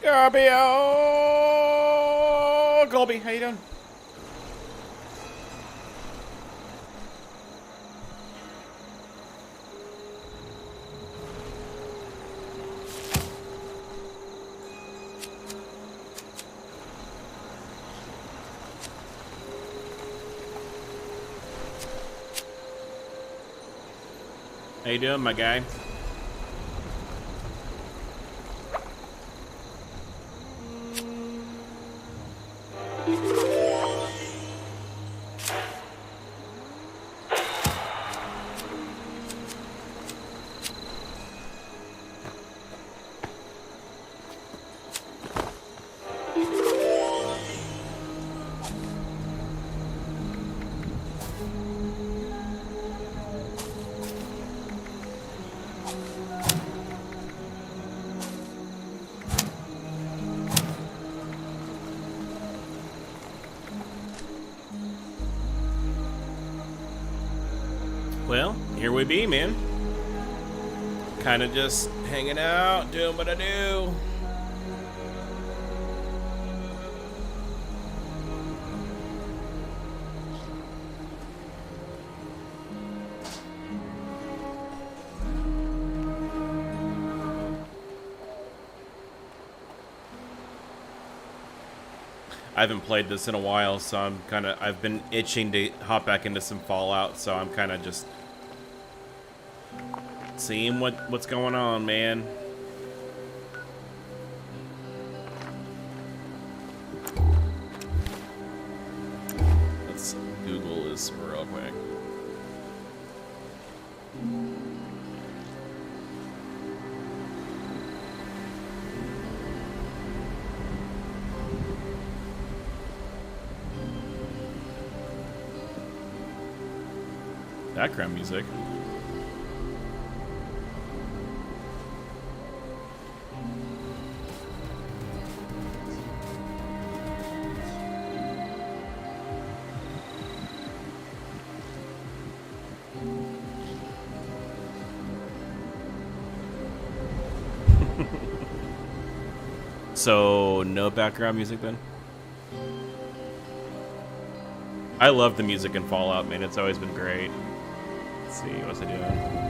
Gobby, oh, Colby, how you doing? How you doing, my guy? Well, here we be, man. Kind of just hanging out, doing what I do. I haven't played this in a while, so I've been itching to hop back into some Fallout, so I'm kind of just seeing what's going on, man. Let's Google this real quick. Background music. So, no background music then? I love the music in Fallout, man. It's always been great. Let's see, what's I doing?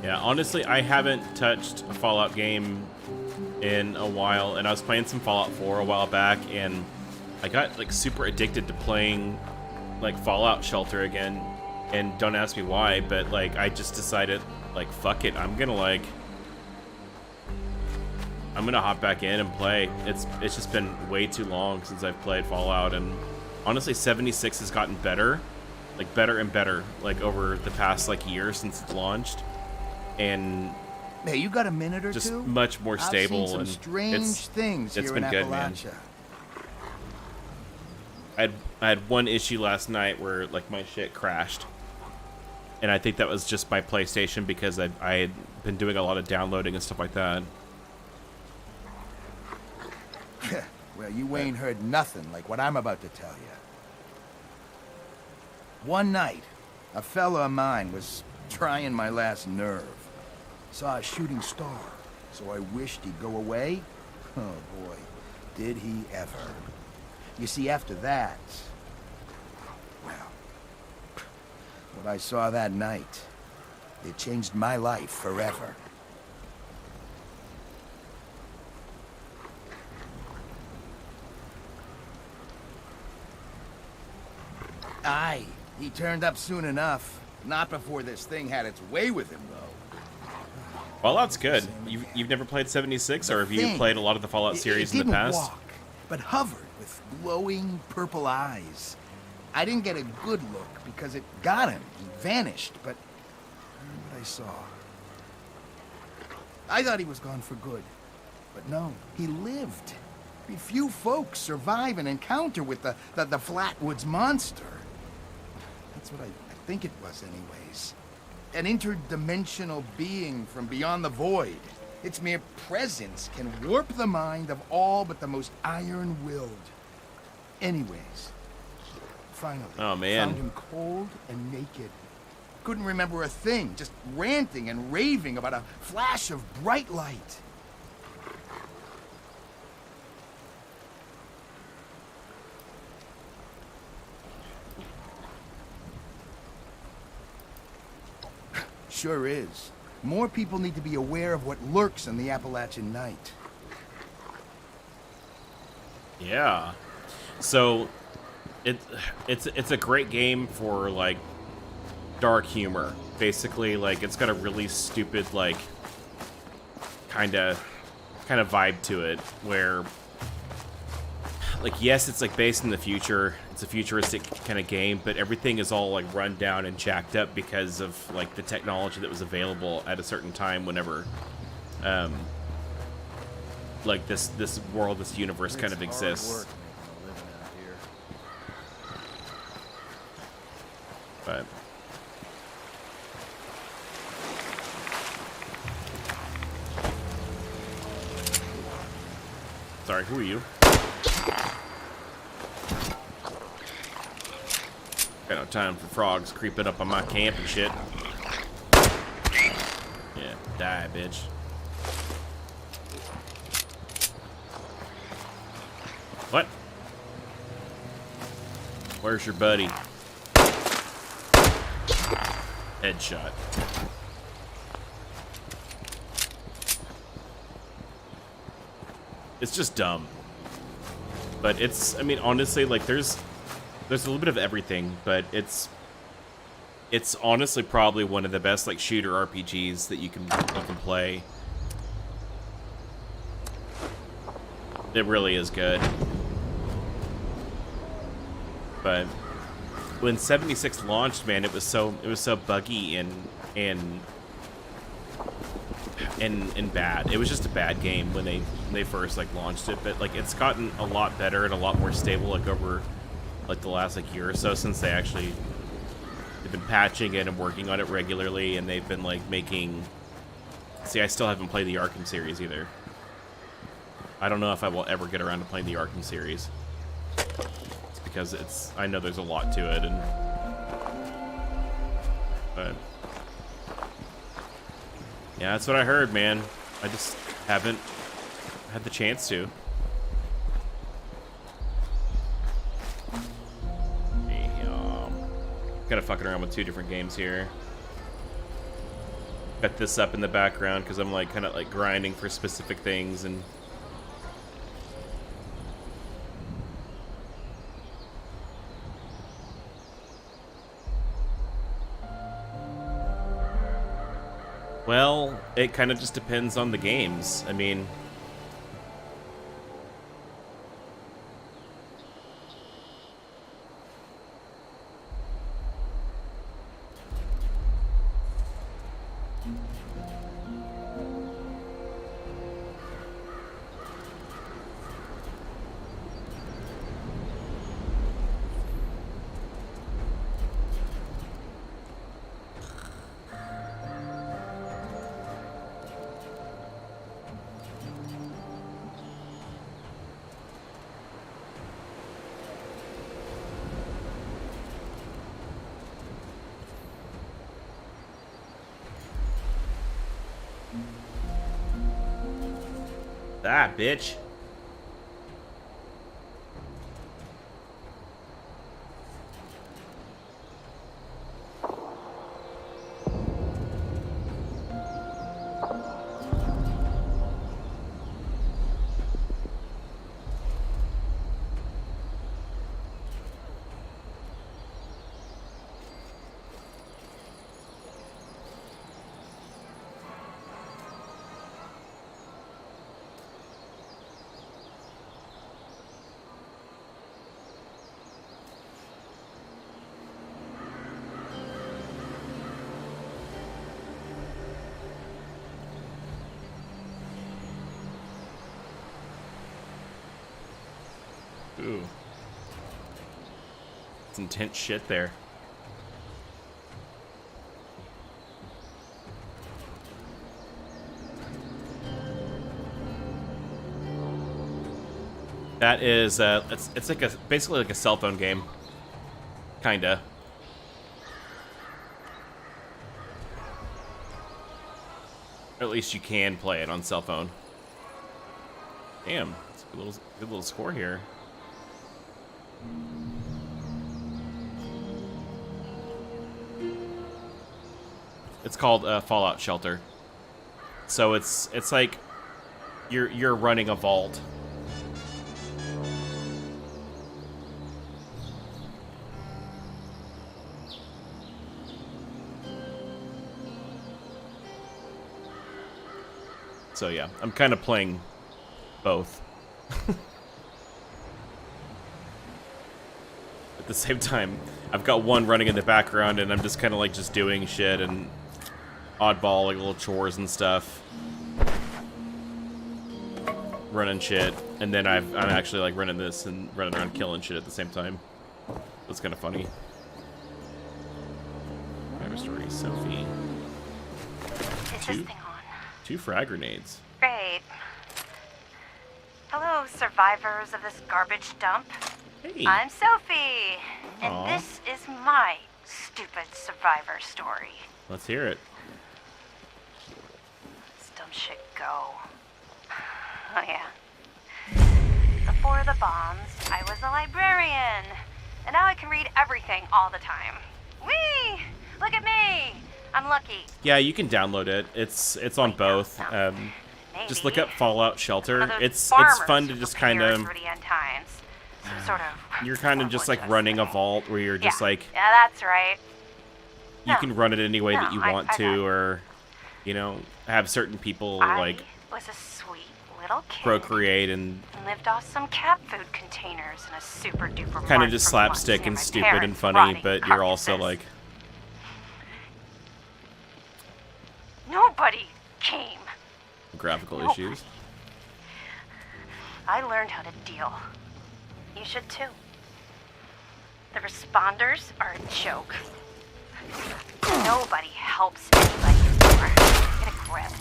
Yeah, honestly, I haven't touched a Fallout game in a while, and I was playing some Fallout 4 a while back, and I got like super addicted to playing like Fallout Shelter again, and don't ask me why, but like I just decided like fuck it, I'm gonna hop back in and play. It's just been way too long since I've played Fallout, and honestly 76 has gotten better, like better and better, like over the past like year since it's launched. And hey, you got a minute or just two? much more stable. I've seen some strange things it's here been in good, man. Appalachia. I had one issue last night where like my shit crashed, and I think that was just my PlayStation because I had been doing a lot of downloading and stuff like that. Well, you ain't heard nothing like what I'm about to tell you. One night, a fella of mine was trying my last nerve. Saw a shooting star, so I wished he'd go away. Oh boy, did he ever. You see, after that, well, what I saw that night, it changed my life forever. Aye, he turned up soon enough. Not before this thing had its way with him, though. Well, that's good. You've never played 76, or have you played a lot of the Fallout series in the past? It didn't walk, but hovered with glowing purple eyes. I didn't get a good look because it got him. He vanished, but what I saw. I thought he was gone for good, but no, he lived. Few folks survive an encounter with the Flatwoods monster. That's what I think it was anyways. An interdimensional being from beyond the void. Its mere presence can warp the mind of all but the most iron-willed. Anyways, finally, oh, man. Found him cold and naked. Couldn't remember a thing, just ranting and raving about a flash of bright light. Sure is. More people need to be aware of what lurks in the Appalachian night. Yeah. So it's a great game for like dark humor. Basically, like it's got a really stupid like kind of vibe to it where like yes, it's like based in the future. It's a futuristic kind of game, but everything is all like run down and jacked up because of like the technology that was available at a certain time whenever like this world, this universe kind of exists. But sorry, who are you? Got no time for frogs creeping up on my camp and shit. Yeah, die, bitch. What? Where's your buddy? Headshot. It's just dumb. But it's, I mean, honestly, like, there's a little bit of everything, but it's honestly probably one of the best, like, shooter RPGs that you can play. It really is good. But when 76 launched, man, it was so buggy and bad. It was just a bad game when they first like launched it, but like it's gotten a lot better and a lot more stable like over like the last like year or so since they've been patching it and working on it regularly, and they've been like making. See, I still haven't played the Arkham series either. I don't know if I will ever get around to playing the Arkham series. It's because I know there's a lot to it, but yeah, that's what I heard, man. I just haven't had the chance to. Kind of fucking around with two different games here. Got this up in the background because I'm like kind of like grinding for specific things and. Well, it kind of just depends on the games. I mean, Ah, bitch. Ooh. It's intense shit there. That is, it's like basically like a cell phone game. Kinda. Or at least you can play it on cell phone. Damn, it's a good little score here. It's called Fallout Shelter. So it's like you're running a vault. So yeah, I'm kind of playing both. At the same time, I've got one running in the background, and I'm just kind of like just doing shit and oddball, like little chores and stuff, running shit, and then I'm actually like running this and running around killing shit at the same time. That's kind of funny. Driver story, Sophie. Is this thing on? 2 frag grenades. Great. Hello, survivors of this garbage dump. Hey. I'm Sophie, and Aw. this is my stupid survivor story. Let's hear it. This dumb shit go. Oh yeah. Before the bombs, I was a librarian, and now I can read everything all the time. Whee! Look at me! I'm lucky. Yeah, you can download it. It's on both. Just look up Fallout Shelter. It's fun to just kind of. Sort of. You're kind of just like running a vault where you're just like. Yeah, that's right. You can run it any way that you want I to, or you know, have certain people like I was a sweet little kid. procreate and Lived off some cat food containers in a super duper. kind of just slapstick and stupid and funny, but you're also like. Nobody came. Graphical issues. I learned how to deal. You should too. The responders are a joke. Nobody helps anybody anymore. Get a grip.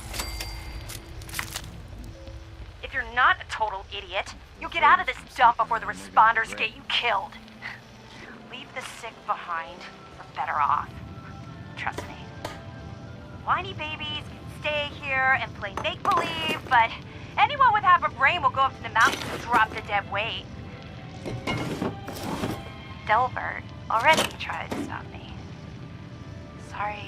If you're not a total idiot, you'll get out of this dump before the responders get you killed. Leave the sick behind. We're better off. Trust me. Whiny babies can stay here and play make-believe, but anyone with half a brain will go up to the mountains and drop the dead weight. Delbert already tried to stop me. Sorry.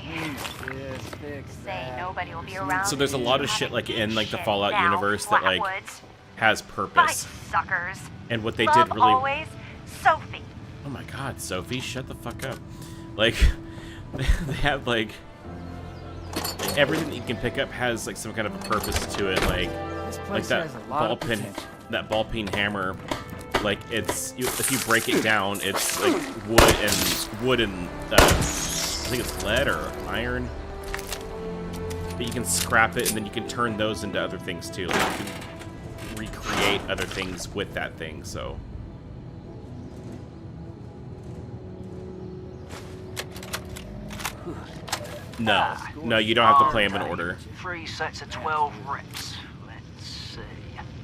Say nobody will be around. So there's a lot of shit like in like the Fallout now, universe that like Flatwoods. has Bye, purpose. suckers. And what they Love did really. always, Sophie. Oh my God, Sophie, shut the fuck up. Like, they have like everything that you can pick up has like some kind of a purpose to it. Like that ball peen hammer. Like if you break it down, it's like wood and I think it's lead or iron. But you can scrap it and then you can turn those into other things too. Like you can recreate other things with that thing. So. No, you don't have to play them in order. 3 sets of 12 reps. Let's see.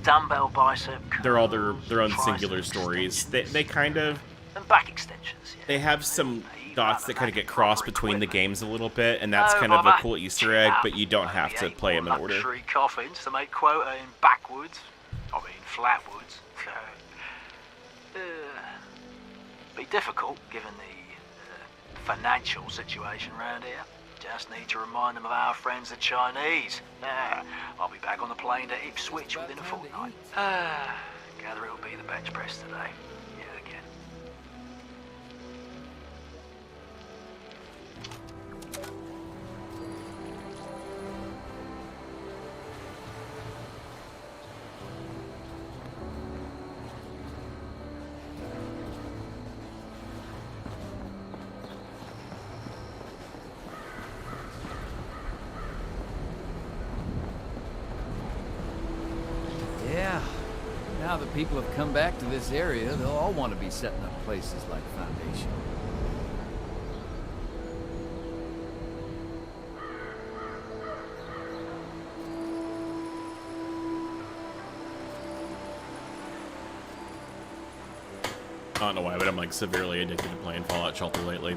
Dumbbell bicep. They're all their own triceps singular stories. They kind of and back extensions. Yeah. they have some dots that kind of get crossed between the games a little bit, and that's kind of a cool Easter egg. But you don't have to play them in order. Luxury coffins to make quota in back backwoods. I mean, flatwoods. Be difficult given the financial situation around here. Just need to remind them of our friends the Chinese. I'll be back on the plane to Ipswich within a fortnight. Gather it'll be the bench press today. Yeah, again. Yeah. Now that people have come back to this area, they'll all want to be setting up places like Foundation. I don't know why, but I'm like severely addicted to playing Fallout Shelter lately.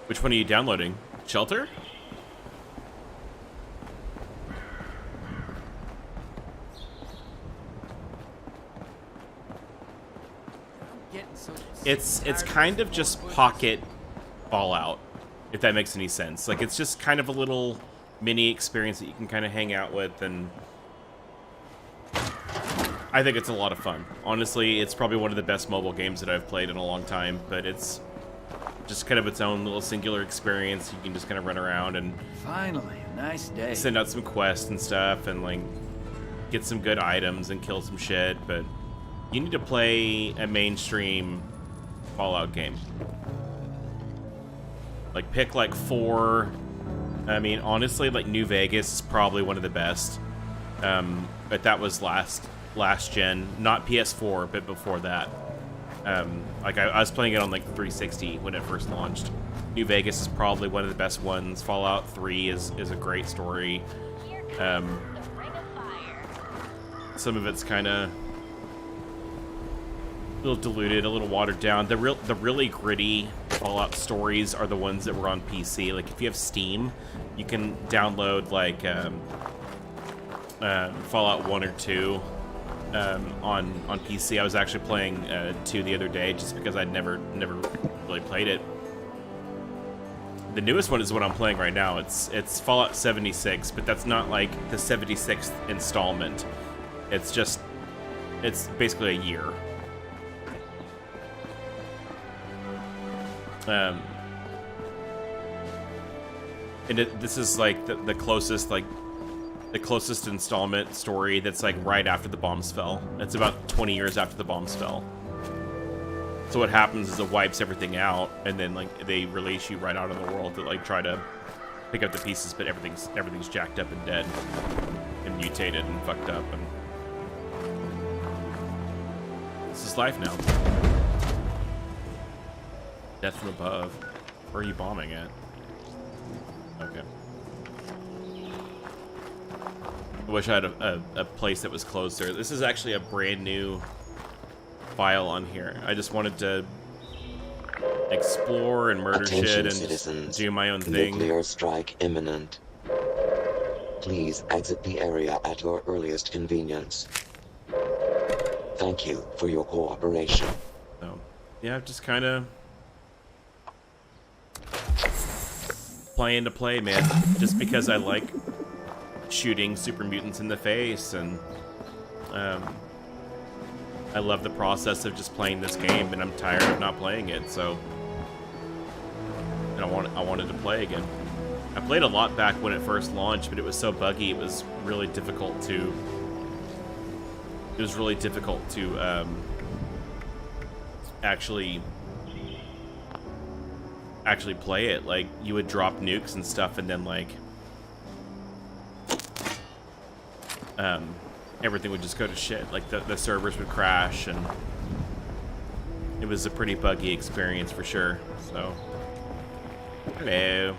Which one are you downloading? Shelter? It's kind of just pocket Fallout, if that makes any sense. Like, it's just kind of a little mini experience that you can kind of hang out with, and I think it's a lot of fun. Honestly, it's probably one of the best mobile games that I've played in a long time, but it's just kind of its own little singular experience. You can just kind of run around and Finally, a nice day. send out some quests and stuff, and like get some good items and kill some shit, but you need to play a mainstream Fallout game. Like, pick like 4. I mean, honestly, like New Vegas is probably one of the best. But that was last gen, not PS4, but before that. Like I was playing it on like 360 when it first launched. New Vegas is probably one of the best ones. Fallout 3 is a great story. Some of it's kind of a little diluted, a little watered down. The really gritty Fallout stories are the ones that were on PC. Like, if you have Steam, you can download like Fallout 1 or 2 on PC. I was actually playing 2 the other day just because I'd never really played it. The newest one is what I'm playing right now. It's Fallout 76, but that's not like the 76th installment. It's basically a year. And this is like the closest installment story that's like right after the bombs fell. It's about 20 years after the bombs fell. So what happens is it wipes everything out, and then like they release you right out in the world to like try to pick up the pieces, but everything's jacked up and dead and mutated and fucked up, and this is life now. Death from above. Where are you bombing at? Okay. I wish I had a place that was closer. This is actually a brand new file on here. I just wanted to explore and murder shit and citizens. do my own thing. Nuclear strike imminent. Please exit the area at your earliest convenience. Thank you for your cooperation. So, yeah, just kind of playing to play, man. Just because I like shooting super mutants in the face, and I love the process of just playing this game, and I'm tired of not playing it, so and I wanted to play again. I played a lot back when it first launched, but it was so buggy, it was really difficult to actually play it. Like, you would drop nukes and stuff, and then like everything would just go to shit. Like the servers would crash, and it was a pretty buggy experience for sure. So, hello.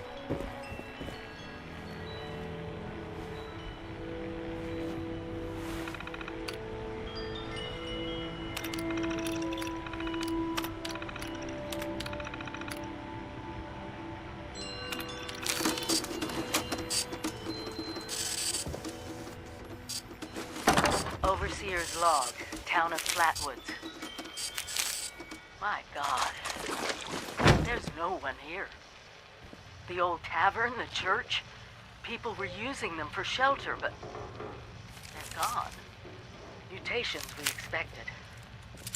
year's log, town of Flatwoods. My God. There's no one here. The old tavern, the church, people were using them for shelter, but they're gone. Mutations we expected.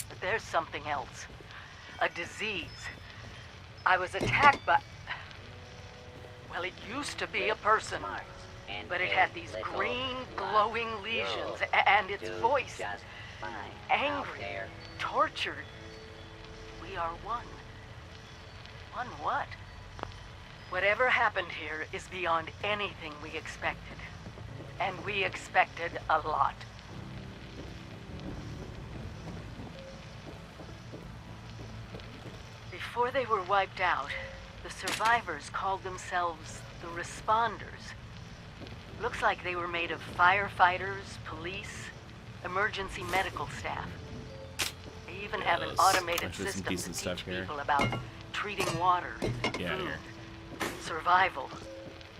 But there's something else. A disease. I was attacked by... Well, it used to be a person. But it had these green, glowing lesions, and its voice. Angry, tortured. We are one. One what? Whatever happened here is beyond anything we expected. And we expected a lot. Before they were wiped out, the survivors called themselves the Responders. Looks like they were made of firefighters, police, emergency medical staff. They even have an automated system to teach people about treating water, food, survival.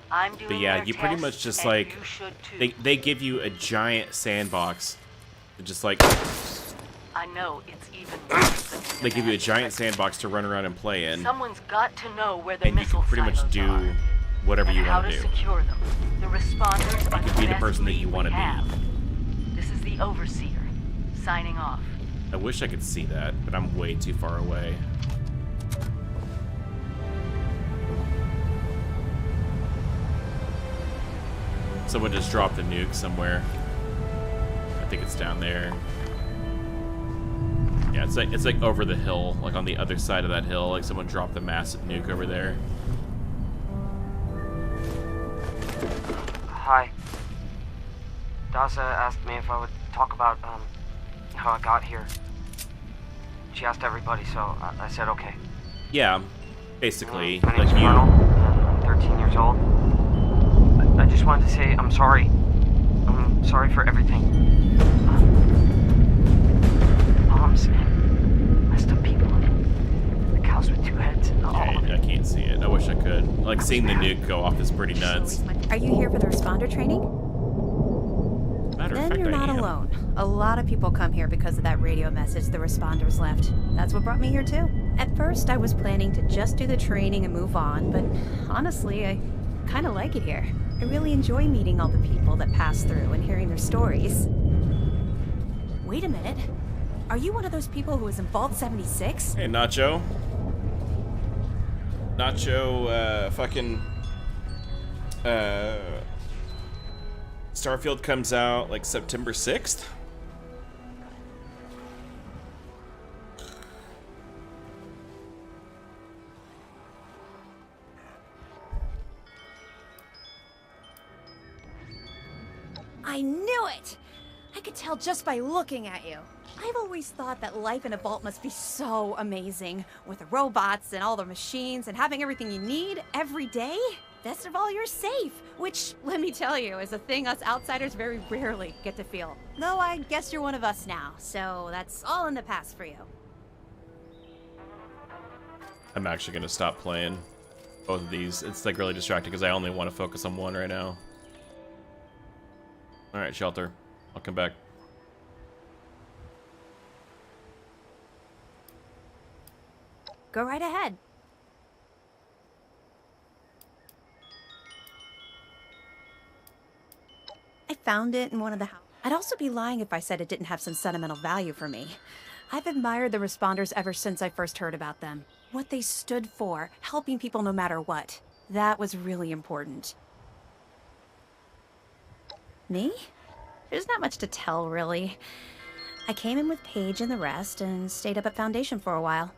I'm doing But yeah, their you pretty tests, much just and like you should too. they give you a giant sandbox. Just like I know it's even worse than we they give you a imagined, giant but sandbox to run around and play in, someone's got to know where the and you missile can pretty much silos do are, whatever and you how want to to do. secure them. The responders are can the be the best person that you lead wanna we be. have. This is the Overseer, signing off. I wish I could see that, but I'm way too far away. Someone just dropped a nuke somewhere. I think it's down there. Yeah, it's like over the hill, like on the other side of that hill. Like someone dropped a massive nuke over there. Hi. Daza asked me if I would talk about, how I got here. She asked everybody, so I said okay. Yeah, basically, My name's like you. Colonel, and I'm 13 years old. I just wanted to say I'm sorry. I'm sorry for everything. Bombs and messed up people. The cows with two heads and all of Yeah, it. I can't see it. I wish I could. Like seeing the nuke go off is pretty nuts. Are you here for the responder training? Matter of Then fact, you're not I am. alone. A lot of people come here because of that radio message the responders left. That's what brought me here too. At first, I was planning to just do the training and move on, but honestly, I kind of like it here. I really enjoy meeting all the people that pass through and hearing their stories. Wait a minute. Are you one of those people who was in Vault 76? Hey, Nacho. Nacho, Starfield comes out like September 6th. I knew it! I could tell just by looking at you. I've always thought that life in a vault must be so amazing, with the robots and all the machines and having everything you need every day. Best of all, you're safe, which, let me tell you, is a thing us outsiders very rarely get to feel. Though I guess you're one of us now, so that's all in the past for you. I'm actually gonna stop playing both of these. It's like really distracting because I only want to focus on one right now. Alright, Shelter. I'll come back. Go right ahead. I found it in one of the houses. I'd also be lying if I said it didn't have some sentimental value for me. I've admired the responders ever since I first heard about them. What they stood for, helping people no matter what. That was really important. Me? There's not much to tell, really. I came in with Paige and the rest and stayed up at Foundation for a while.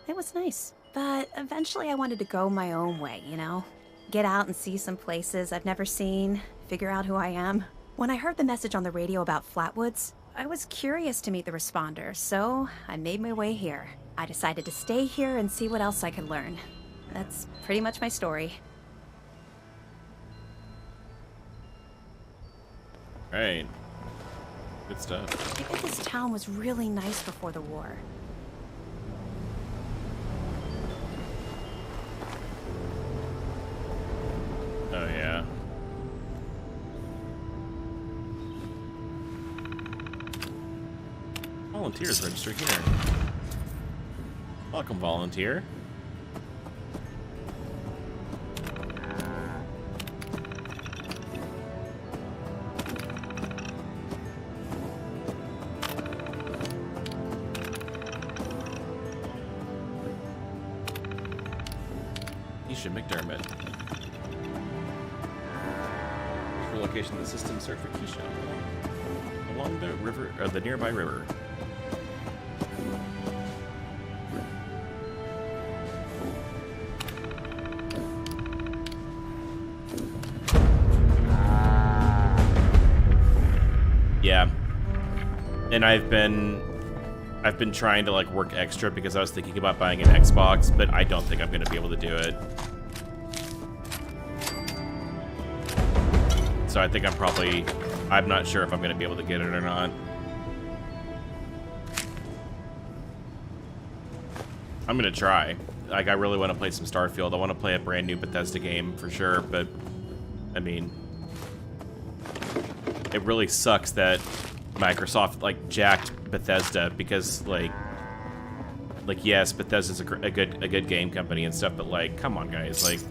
It was nice. But eventually I wanted to go my own way, you know? Get out and see some places I've never seen, figure out who I am. When I heard the message on the radio about Flatwoods, I was curious to meet the responders, so I made my way here. I decided to stay here and see what else I could learn. That's pretty much my story. Alright. Good stuff. I bet this town was really nice before the war. Oh, yeah. volunteers registered here. Welcome, volunteer. McDermott. For location of the system, search for Keisha along the river, or the nearby river. Yeah, and I've been trying to like work extra because I was thinking about buying an Xbox, but I don't think I'm going to be able to do it. So I think I'm not sure if I'm going to be able to get it or not. I'm going to try. Like, I really want to play some Starfield. I want to play a brand new Bethesda game for sure, but, I mean, it really sucks that Microsoft, like, jacked Bethesda because, like yes, Bethesda's a good game company and stuff, but, like, come on, guys, like,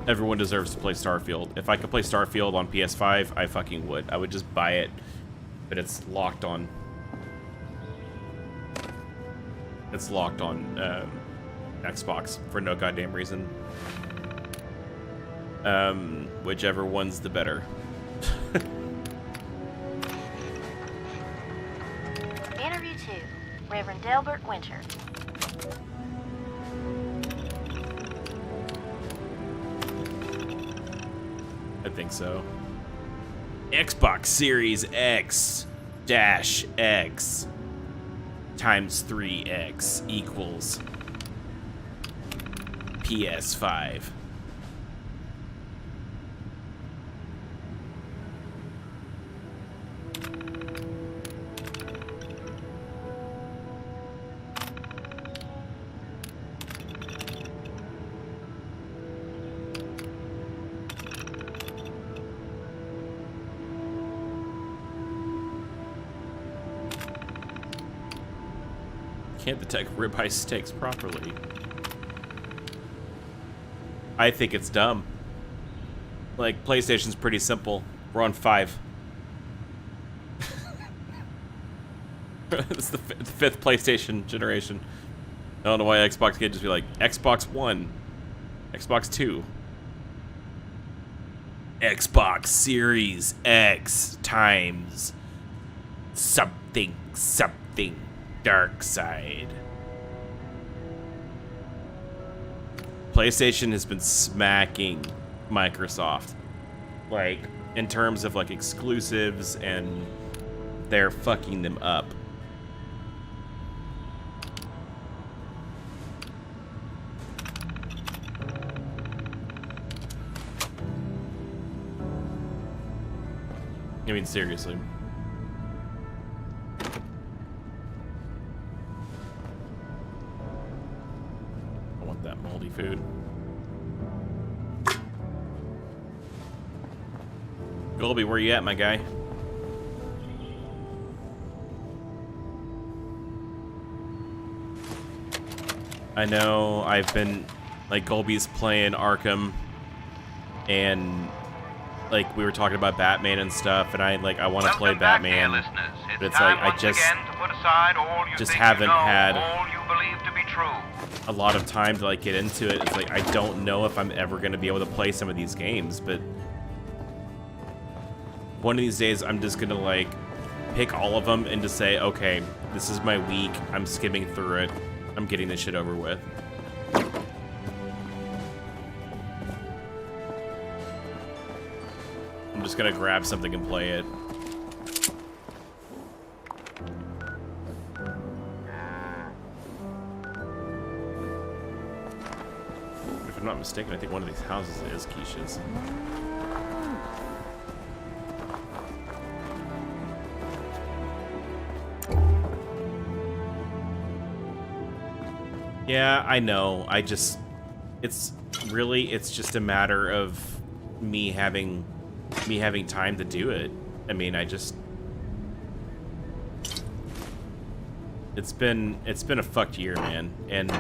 everyone deserves to play Starfield. If I could play Starfield on PS5, I fucking would. I would just buy it, but it's locked on. It's locked on Xbox for no goddamn reason. Whichever one's the better. Interview 2, Reverend Delbert Winter. I think so. Xbox Series X dash X times 3X equals PS5. Can't detect ribeye steaks properly. I think it's dumb. Like, PlayStation's pretty simple. We're on 5. It's the fifth PlayStation generation. I don't know why Xbox can't just be like, Xbox One, Xbox 2, Xbox Series X times something, something. Dark side. PlayStation has been smacking Microsoft, like, in terms of like exclusives, and they're fucking them up. I mean, seriously. That moldy food. Golby, where you at, my guy? I know I've been, like, Golby's playing Arkham, and, like, we were talking about Batman and stuff, and I want to play Batman, but it's like, I just haven't had a lot of time to, like, get into it. It's like, I don't know if I'm ever going to be able to play some of these games, but one of these days I'm just going to, like, pick all of them and just say, okay, this is my week, I'm skimming through it, I'm getting this shit over with. I'm just going to grab something and play it. If I'm not mistaken, I think one of these houses is Keisha's. Yeah, I know. It's just a matter of me having time to do it. I mean, it's been a fucked year, man. And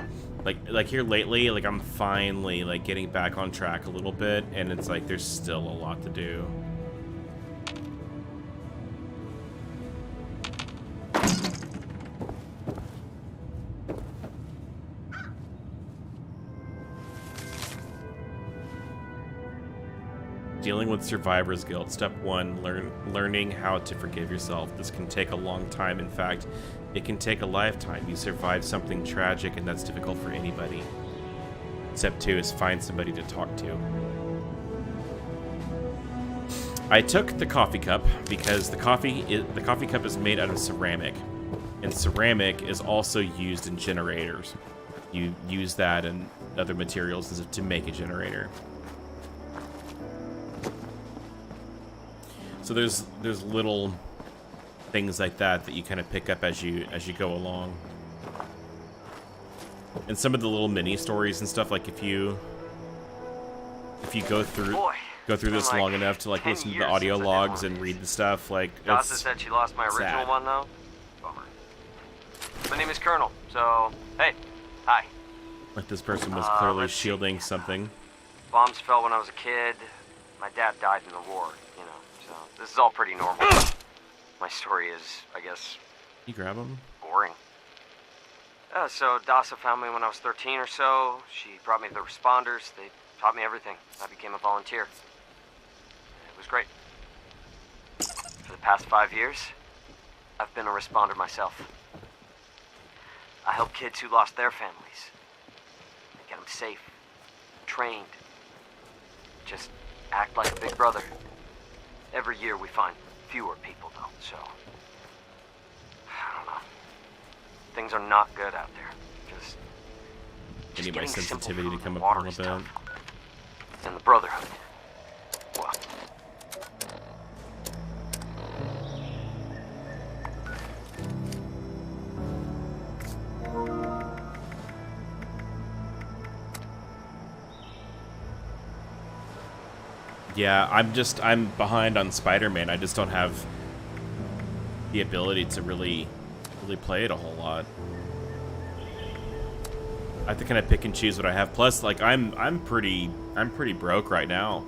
like here lately, like I'm finally like getting back on track a little bit, and it's like there's still a lot to do. Dealing with survivor's guilt. Step 1, learning how to forgive yourself. This can take a long time. In fact, it can take a lifetime. You survived something tragic, and that's difficult for anybody. Step 2 is find somebody to talk to. I took the coffee cup because the coffee cup is made out of ceramic, and ceramic is also used in generators. You use that and other materials to make a generator. So there's little things like that you kind of pick up as you go along. And some of the little mini stories and stuff, like if you go through this long enough to like listen to the audio logs and read the stuff, like Dasa said she lost my original one though. Bummer. My name is Colonel, so hey, hi. Like this person was clearly shielding something. Bombs fell when I was a kid. My dad died in the war, you know. So this is all pretty normal. My story is, I guess, You grab them? boring. So Dasa found me when I was 13 or so. She brought me to the responders. They taught me everything. I became a volunteer. It was great. For the past 5 years, I've been a responder myself. I help kids who lost their families. I get them safe, trained. Just act like a big brother. Every year we find fewer people though, so I don't know. Things are not good out there. Just I need my getting simple sensitivity to food come and up a water little is bit. tough. And the brotherhood. Well, Yeah, I'm behind on Spider-Man. I just don't have the ability to really play it a whole lot. I have to kind of pick and choose what I have. Plus, like I'm pretty broke right now.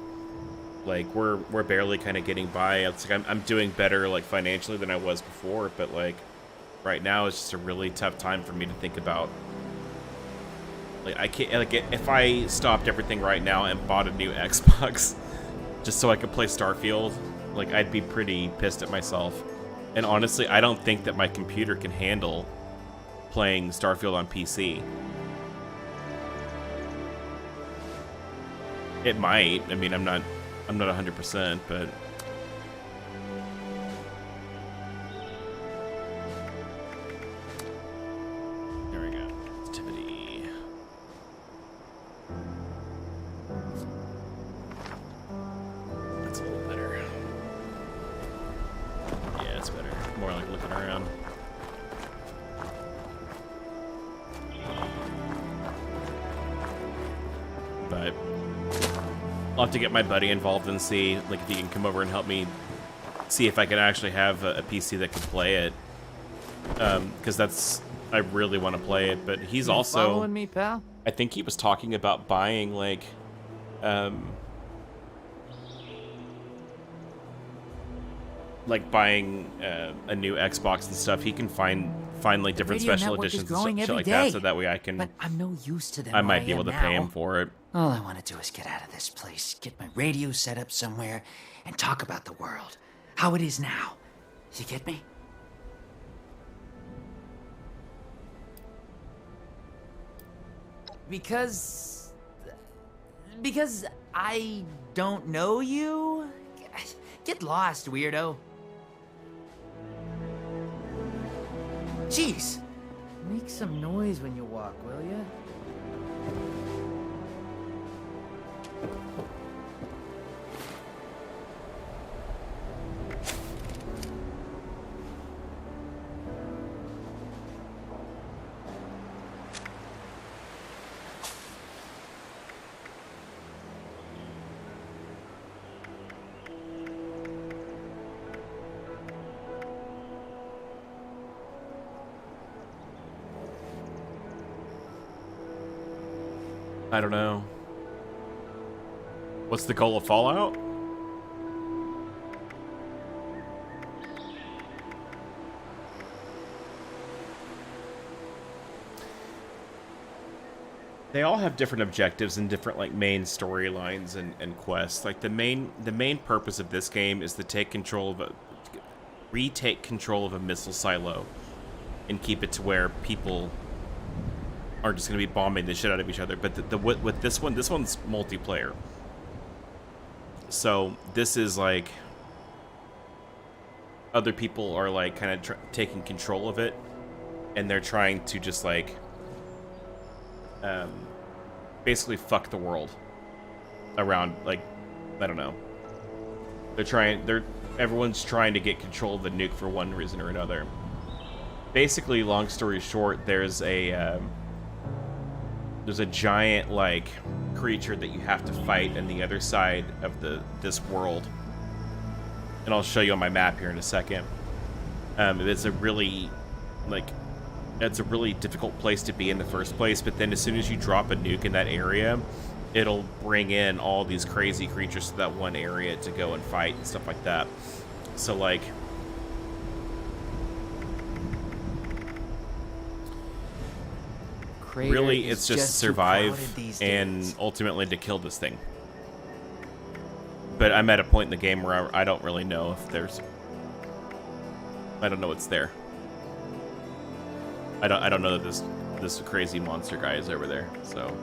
Like we're barely kind of getting by. It's like I'm doing better like financially than I was before, but like right now it's just a really tough time for me to think about. Like I can't, like if I stopped everything right now and bought a new Xbox just so I could play Starfield, like I'd be pretty pissed at myself. And honestly, I don't think that my computer can handle playing Starfield on PC. It might. I mean, I'm not 100%, but there we go. Sensitivity. That's a little better. Yeah, it's better. More like looking around. But I'll have to get my buddy involved and see, like, if he can come over and help me see if I can actually have a PC that can play it. Because I really want to play it, but he's also following me, pal? I think he was talking about buying, like, buying a new Xbox and stuff. He can find like different Radio special network is editions and growing shit every like day. that, so that way I can. But I'm no use to them. I where might be able am to now. pay him for it. All I want to do is get out of this place, get my radio set up somewhere, and talk about the world. How it is now. You get me? Because I don't know you? Get lost, weirdo. Jeez. Make some noise when you walk, will ya? I don't know. What's the goal of Fallout? They all have different objectives and different like main storylines and quests. Like the main purpose of this game is to retake control of a missile silo and keep it to where people are just going to be bombing the shit out of each other. But with this one's multiplayer. So this is like other people are like kind of taking control of it, and they're trying to just like basically fuck the world around, like, I don't know. Everyone's trying to get control of the nuke for one reason or another. Basically, long story short, there's a giant, like, creature that you have to fight on the other side of this world. And I'll show you on my map here in a second. It's a really, like, it's a really difficult place to be in the first place, but then as soon as you drop a nuke in that area, it'll bring in all these crazy creatures to that one area to go and fight and stuff like that. So, like, really, it's just to survive and ultimately to kill this thing. But I'm at a point in the game where I don't really know if there's... I don't know what's there. I don't know that this crazy monster guy is over there, so...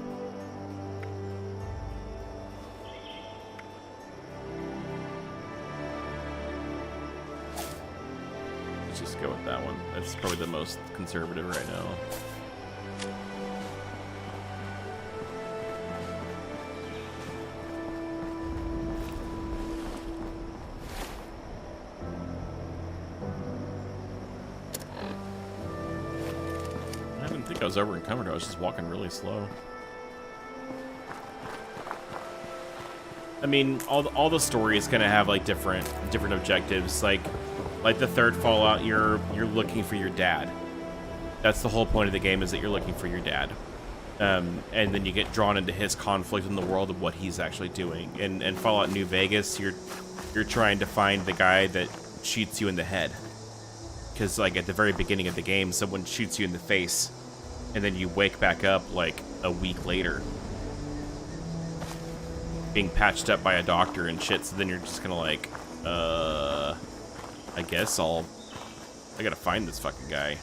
Let's just go with that one. That's probably the most conservative right now. I was over encumbered. I was just walking really slow. I mean, all the story is gonna have like different objectives. Like the third Fallout, you're looking for your dad. That's the whole point of the game, is that you're looking for your dad. And then you get drawn into his conflict in the world of what he's actually doing. And Fallout New Vegas, you're trying to find the guy that shoots you in the head. Because like at the very beginning of the game, someone shoots you in the face. And then you wake back up like a week later, being patched up by a doctor and shit. So then you're just gonna like, I guess I gotta find this fucking guy.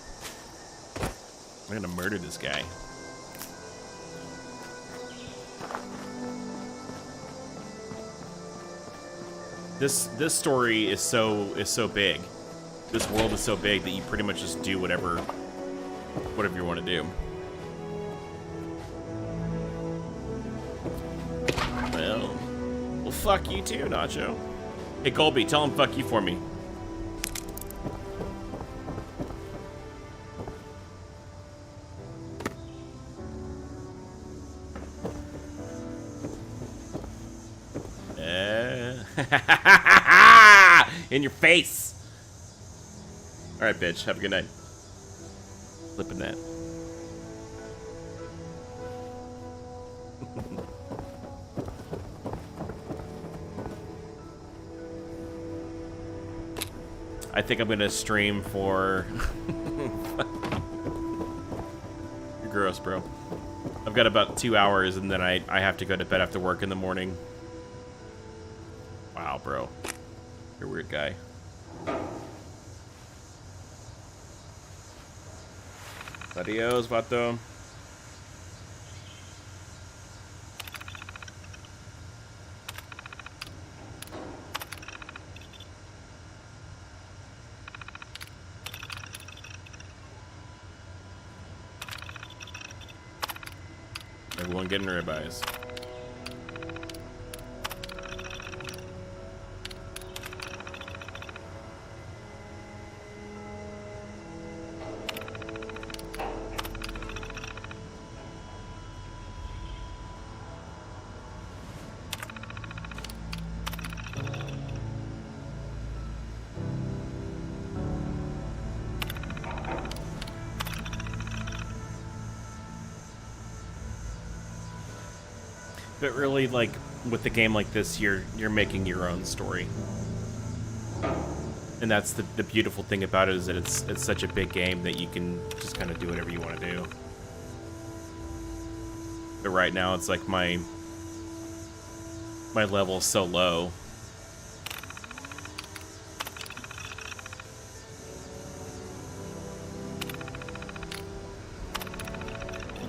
I'm gonna murder this guy. This story is so big. This world is so big that you pretty much just do whatever you want to do. Well, fuck you too, Nacho. Hey, Colby, tell him fuck you for me. In your face. All right, bitch. Have a good night. Flipping that. I think I'm gonna stream for... You're gross, bro. I've got about 2 hours and then I have to go to bed after work in the morning. Wow, bro. You're a weird guy. Adios, vato. Everyone getting ribeyes. But really, like, with a game like this, you're making your own story. And that's the beautiful thing about it, is that it's such a big game that you can just kind of do whatever you want to do. But right now, it's like my level is so low.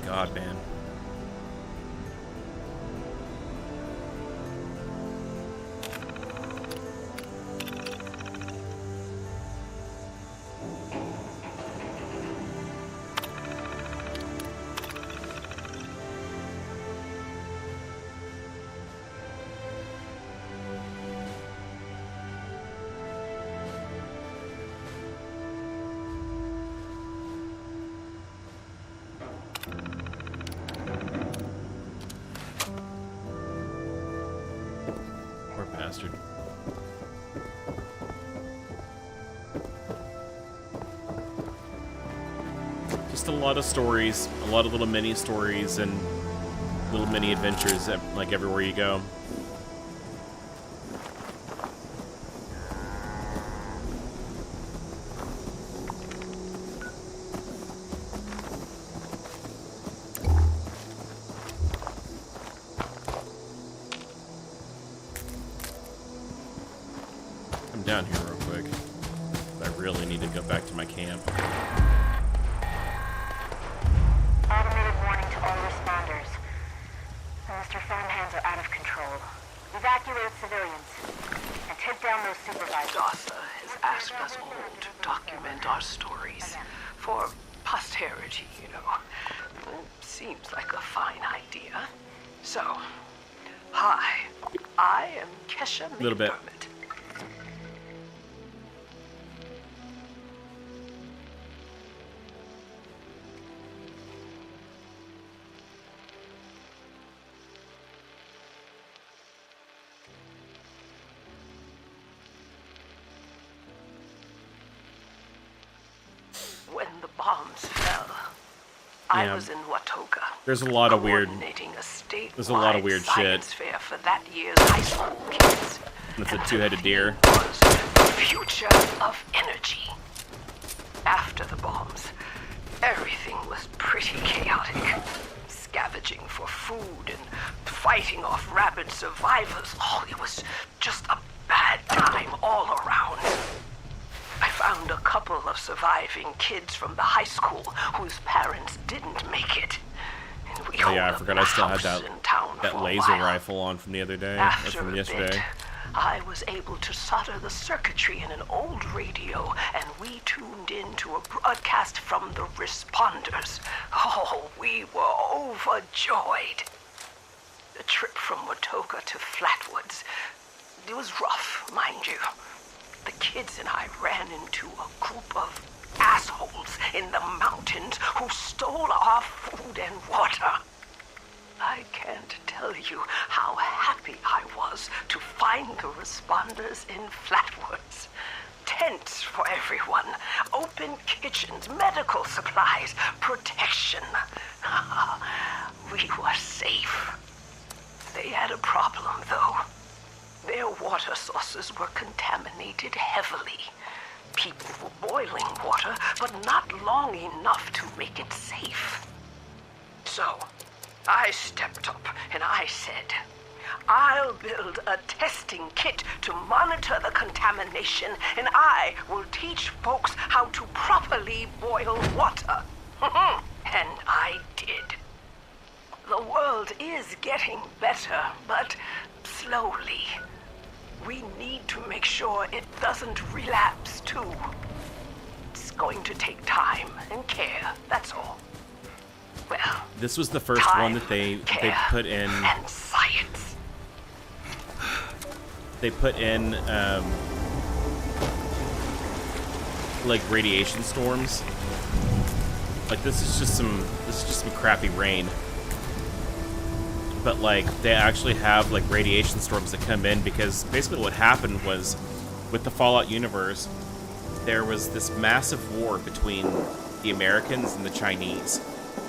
God, man. Poor bastard. Just a lot of stories, a lot of little mini stories and little mini adventures, like everywhere you go. I'm down here real quick. I really need to go back to my camp. Automated warning to all responders. Mr. Farmhands are out of control. Evacuate civilians and take down those supervisors. DASA has asked us all to document our stories for posterity, you know. Seems like a fine idea. So, hi, I am Kesha McDermott. Little bit. When the bombs fell, I Yeah. was in Watoga. There's a lot of weird. Coordinating a statewide There's a lot of weird shit. science fair for that year's high school kids. It's a And two-headed the deer. theme was the future of energy. After the bombs, everything was pretty chaotic. Scavenging for food and fighting off rabid survivors. Oh, it was just a bad time all around. I found a couple of surviving kids from the high school whose parents didn't make it. And we Oh yeah, I holed up forgot in I a still had house that in town that for a laser while. rifle on from the other day, or After from a yesterday. bit, I was able to solder the circuitry in an old radio, and we tuned in to a broadcast from the responders. Oh, we were overjoyed. The trip from Watoga to Flatwoods, it was rough, mind you. The kids and I ran into a group of assholes in the mountains who stole our food and water. I can't tell you how happy I was to find the responders in Flatwoods. Tents for everyone, open kitchens, medical supplies, protection. We were safe. They had a problem, though. Their water sources were contaminated heavily. People were boiling water, but not long enough to make it safe. So, I stepped up and I said, I'll build a testing kit to monitor the contamination, and I will teach folks how to properly boil water. And I did. The world is getting better, but slowly. We need to make sure it doesn't relapse, too. It's going to take time and care, that's all. Well, This was the first time, one that they put in. and science. They put in like radiation storms. Like this is just some crappy rain. But like they actually have like radiation storms that come in, because basically what happened was, with the Fallout universe, there was this massive war between the Americans and the Chinese,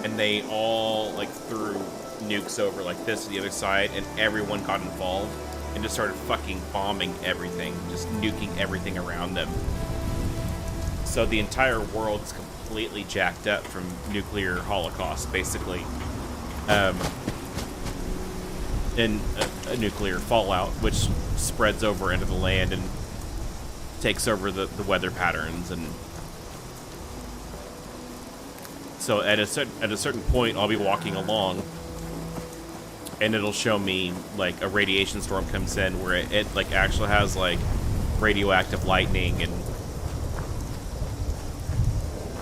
and they all like through nukes over like this to the other side, and everyone got involved and just started fucking bombing everything, just nuking everything around them. So the entire world's completely jacked up from nuclear holocaust, basically. And a nuclear fallout, which spreads over into the land and takes over the weather patterns. And so at a certain point, I'll be walking along, and it'll show me like a radiation storm comes in where it like actually has like radioactive lightning, and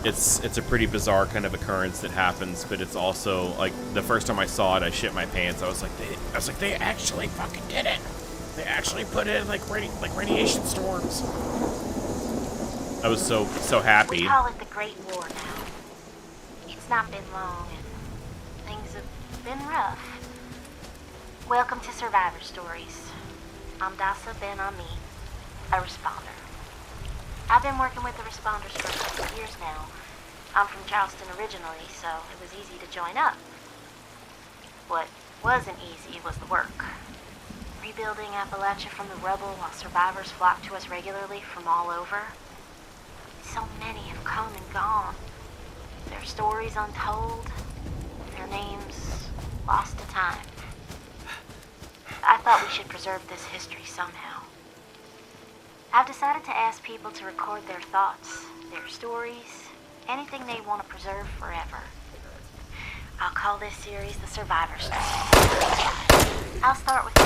it's a pretty bizarre kind of occurrence that happens. But it's also like the first time I saw it, I shit my pants. I was like, they actually fucking did it. They actually put in like radiation storms. I was so happy. We call it the Great War now. It's not been long, and things have been rough. Welcome to Survivor Stories. I'm Dasa Ben Ami, a responder. I've been working with the responders for a couple of years now. I'm from Charleston originally, so it was easy to join up. What wasn't easy was the work. Rebuilding Appalachia from the rubble while survivors flock to us regularly from all over. So many have come and gone. Their stories untold, their names lost to time. I thought we should preserve this history somehow. I've decided to ask people to record their thoughts, their stories, anything they want to preserve forever. I'll call this series The Survivor Stories. I'll start with me.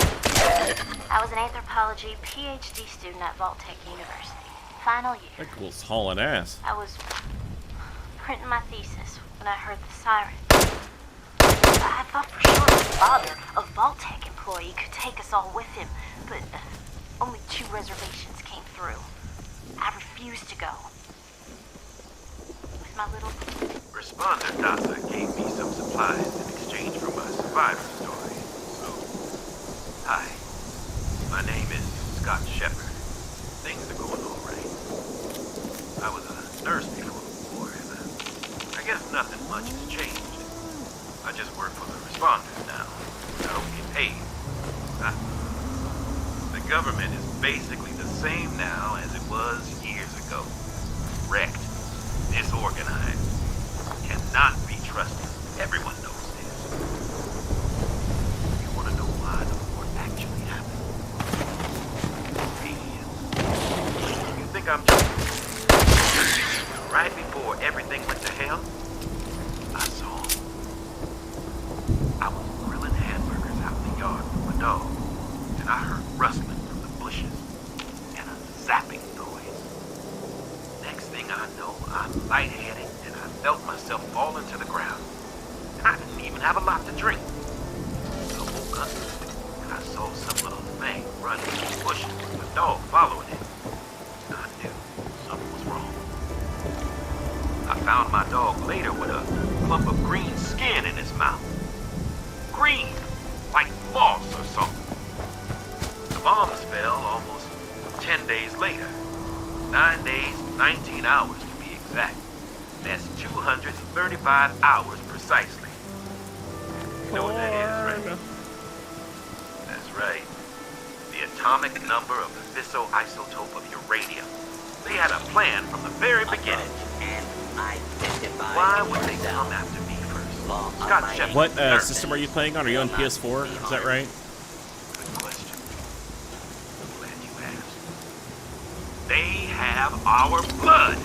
I was an anthropology PhD student at Vault-Tec University. Final year. That girl's hauling ass. I was printing my thesis when I heard the siren. I thought for sure my father, a Vault-Tec employee, could take us all with him, but only 2 reservations came through. I refused to go. With my little... Responder Dasa gave me some supplies in exchange for my survivor story. So, hi. My name is Scott Shepard. Things are going all right. I was a nurse before the war, and I guess nothing much has changed. I just work for the responders now. I don't get paid. The government is basically the same now as it was years ago. Wrecked. Disorganized. Cannot be trusted. Everyone knows this. You want to know why the war actually happened? Aliens. You think I'm joking? Right before everything went to hell, I saw them. I was grilling hamburgers out in the yard with my dog, and I heard rustling from the bushes and a zapping noise. Next thing I know, I'm lightheaded, and I felt myself falling to the ground. I didn't even have a lot to drink. I woke up, and I saw some little thing running in the bushes with my dog following it. I knew something was wrong. I found my dog later with a clump of green skin in his mouth. Green, like moss or something. The bombs fell almost 10 days later. 9 days, 19 hours to be exact. That's 235 hours precisely. You know what that is, right? That's right. The atomic number of the fissile-isotope of uranium. They had a plan from the very beginning. Why would they come after me first? Scott Shepard. What system are you playing on? Are you on PS4? Is that right? Good question. I'm glad you asked. They have our blood.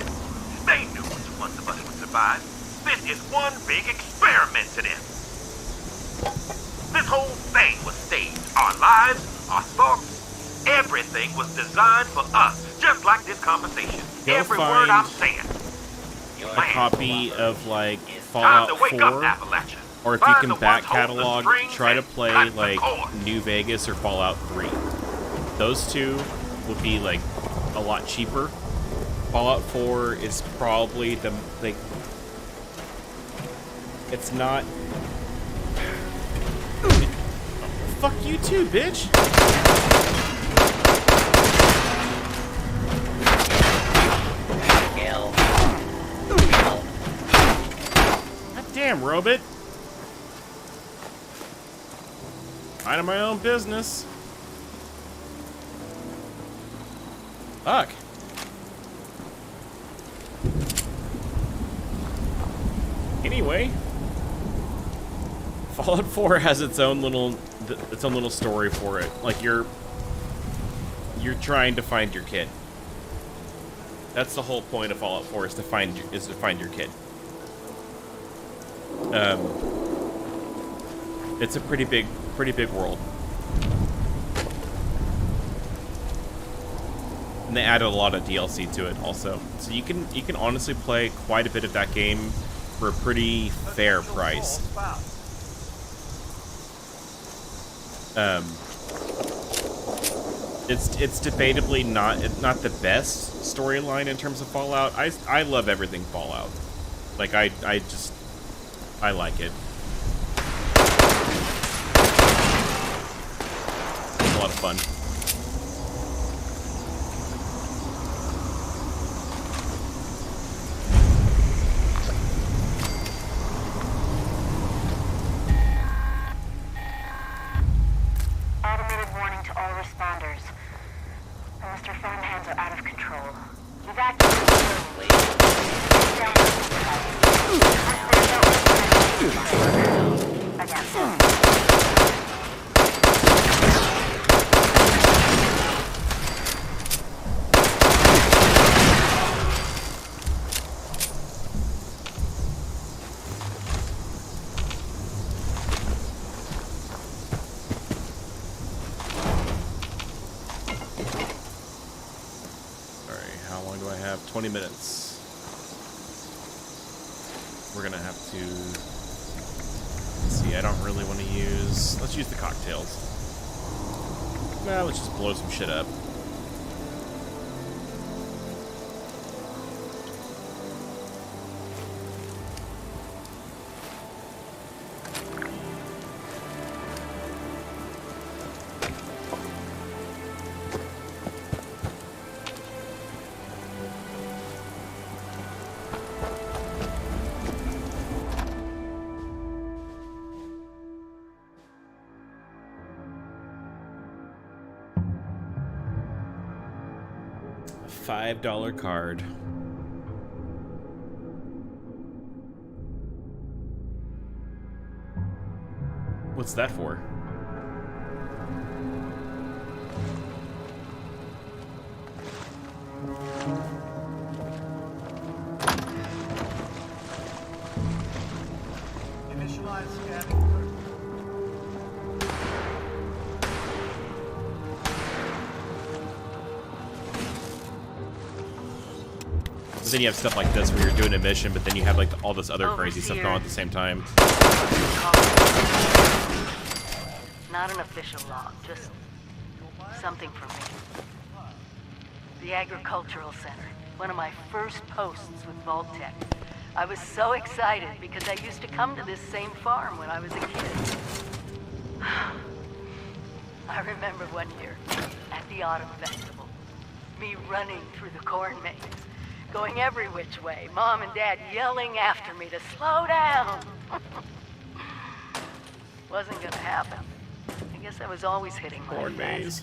They knew which ones of us would survive. This is one big experiment to them. This whole thing was staged. Our lives, our thoughts, everything was designed for us. Just like this conversation. Go Every find word I'm saying. a copy of like Time Fallout to wake up, 4, Appalachia. or if you Find can the back ones holding the catalog, strings try to and play cut the like cord. New Vegas or Fallout 3. Those two would be like a lot cheaper. Fallout 4 is probably the like. It's not. Fuck you too, bitch. God damn, Robot. Minding my own business. Fuck. Anyway, Fallout 4 has its own little story for it. Like you're trying to find your kid. That's the whole point of Fallout 4 is to find your kid. It's a pretty big world. And they added a lot of DLC to it also. So you can honestly play quite a bit of that game for a pretty fair price. It's debatably not the best storyline in terms of Fallout. I love everything Fallout. Like I like it. It's a lot of fun. Automated warning to all responders. Mr. Farmhands are out of control. Evacuate immediately. Again. Alright, how long do I have? 20 minutes. We're gonna have to... Let's see, I don't really want to use... Let's use the cocktails. Nah, let's just blow some shit up. $5 card. What's that for? Initialize scanning. But then you have stuff like this where you're doing a mission, but then you have like all this other crazy stuff going on at the same time. Not an official log, just something from me. The Agricultural Center, one of my first posts with Vault-Tec. I was so excited because I used to come to this same farm when I was a kid. I remember one year at the Autumn Festival, me running through the corn maze, going every which way, Mom and Dad yelling after me to slow down. Wasn't gonna happen. I guess I was always hitting my Corn maze.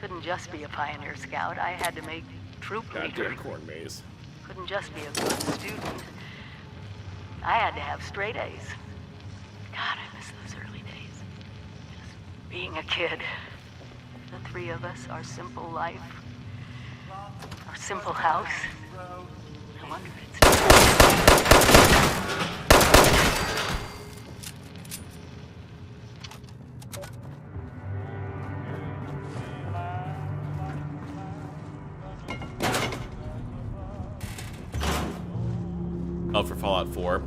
Couldn't just be a pioneer scout. I had to make troop leader. Goddamn corn maze. Couldn't just be a good student. I had to have straight A's. God, I miss those early days. Just being a kid. The three of us, our simple life, our simple house. No wonder it's... Oh, for Fallout 4.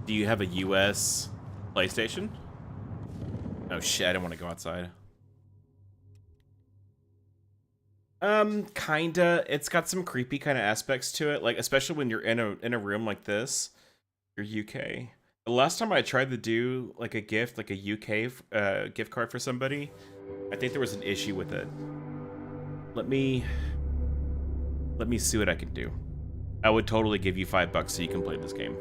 Do you have a US PlayStation? Oh shit, I didn't want to go outside. Kinda. It's got some creepy kind of aspects to it, like especially when you're in a room like this. You're UK. The last time I tried to do like a gift, like a UK gift card for somebody, I think there was an issue with it. Let me see what I can do. I would totally give you $5 so you can play this game.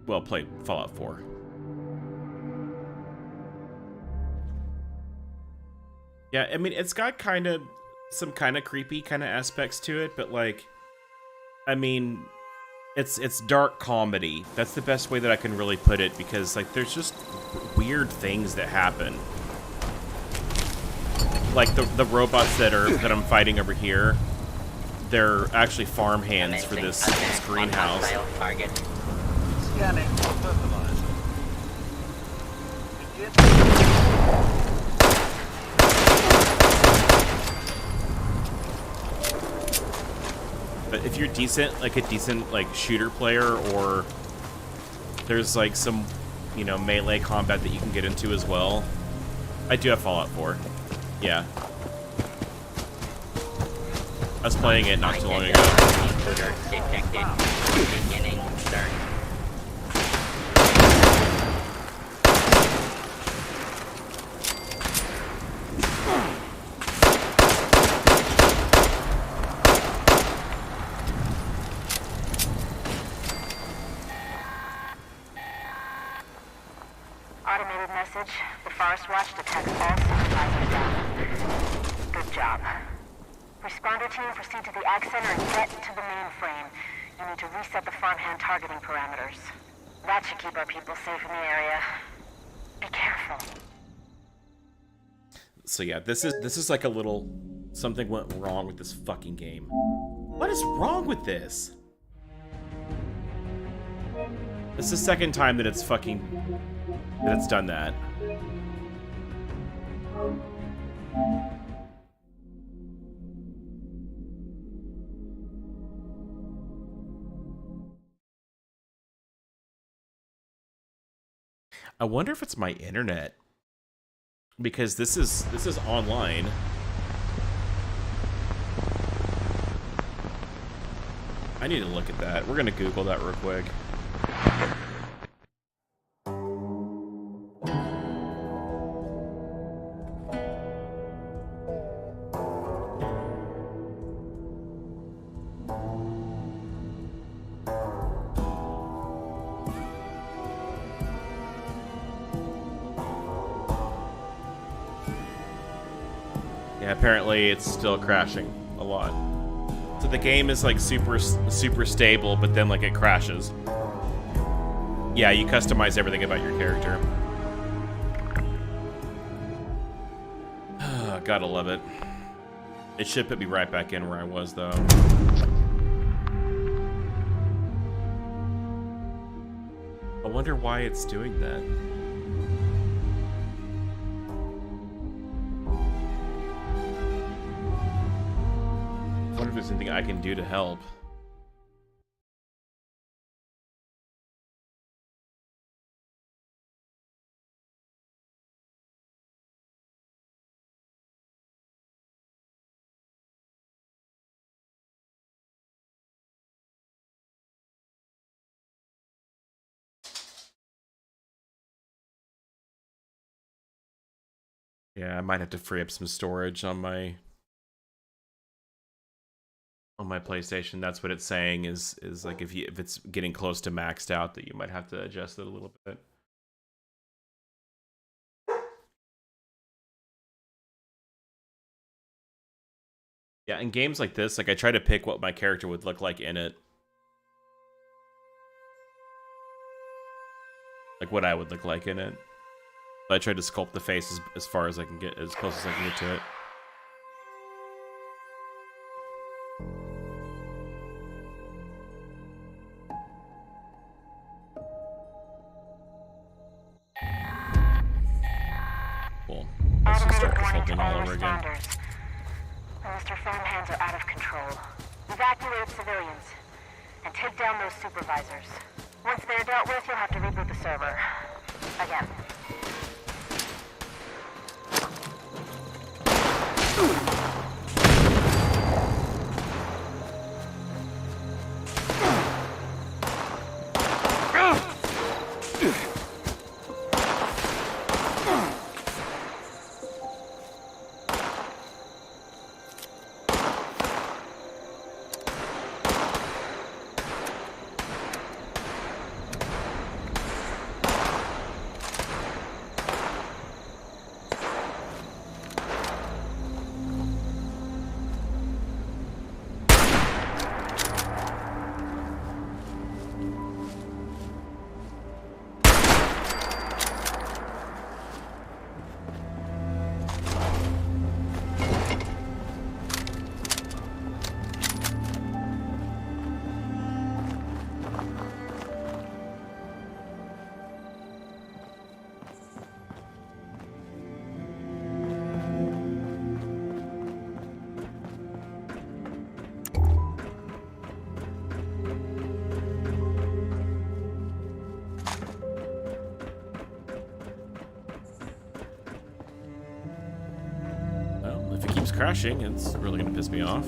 Well, play Fallout 4. Yeah, I mean, it's got kind of some kind of creepy kind of aspects to it, but like, I mean, it's dark comedy. That's the best way that I can really put it, because like there's just weird things that happen. Like the robots that I'm fighting over here, they're actually farm hands for this greenhouse. Scanning for fertilizer. But if you're decent, like a decent like shooter player, or there's like some, you know, melee combat that you can get into as well. I do have Fallout 4. Yeah. I was playing it not too long ago. Automated message. The Forest Watch detects all supervisors down. Good job. Responder team, proceed to the Ag Center and get to the mainframe. You need to reset the farmhand targeting parameters. That should keep our people safe in the area. Be careful. So yeah, this is like a little something went wrong with this fucking game. What is wrong with this? It's the second time that it's done that. I wonder if it's my internet, because this is online. I need to look at that. We're gonna Google that real quick. Yeah, apparently it's still crashing a lot. So the game is like super stable, but then like it crashes. Yeah, you customize everything about your character. Gotta love it. It should put me right back in where I was, though. I wonder why it's doing that. I wonder if there's anything I can do to help. Yeah, I might have to free up some storage on my PlayStation. That's what it's saying is like if it's getting close to maxed out, that you might have to adjust it a little bit. Yeah, in games like this, like I try to pick what my character would look like in it. Like what I would look like in it. But I try to sculpt the face as far as I can get, as close as I can get to it. Cool. Let's just start this whole thing all over again. Mr. Farmhands are out of control. Evacuate civilians and take down those supervisors. Once they're dealt with, you'll have to reboot the server. Again. keeps crashing. It's really gonna piss me off.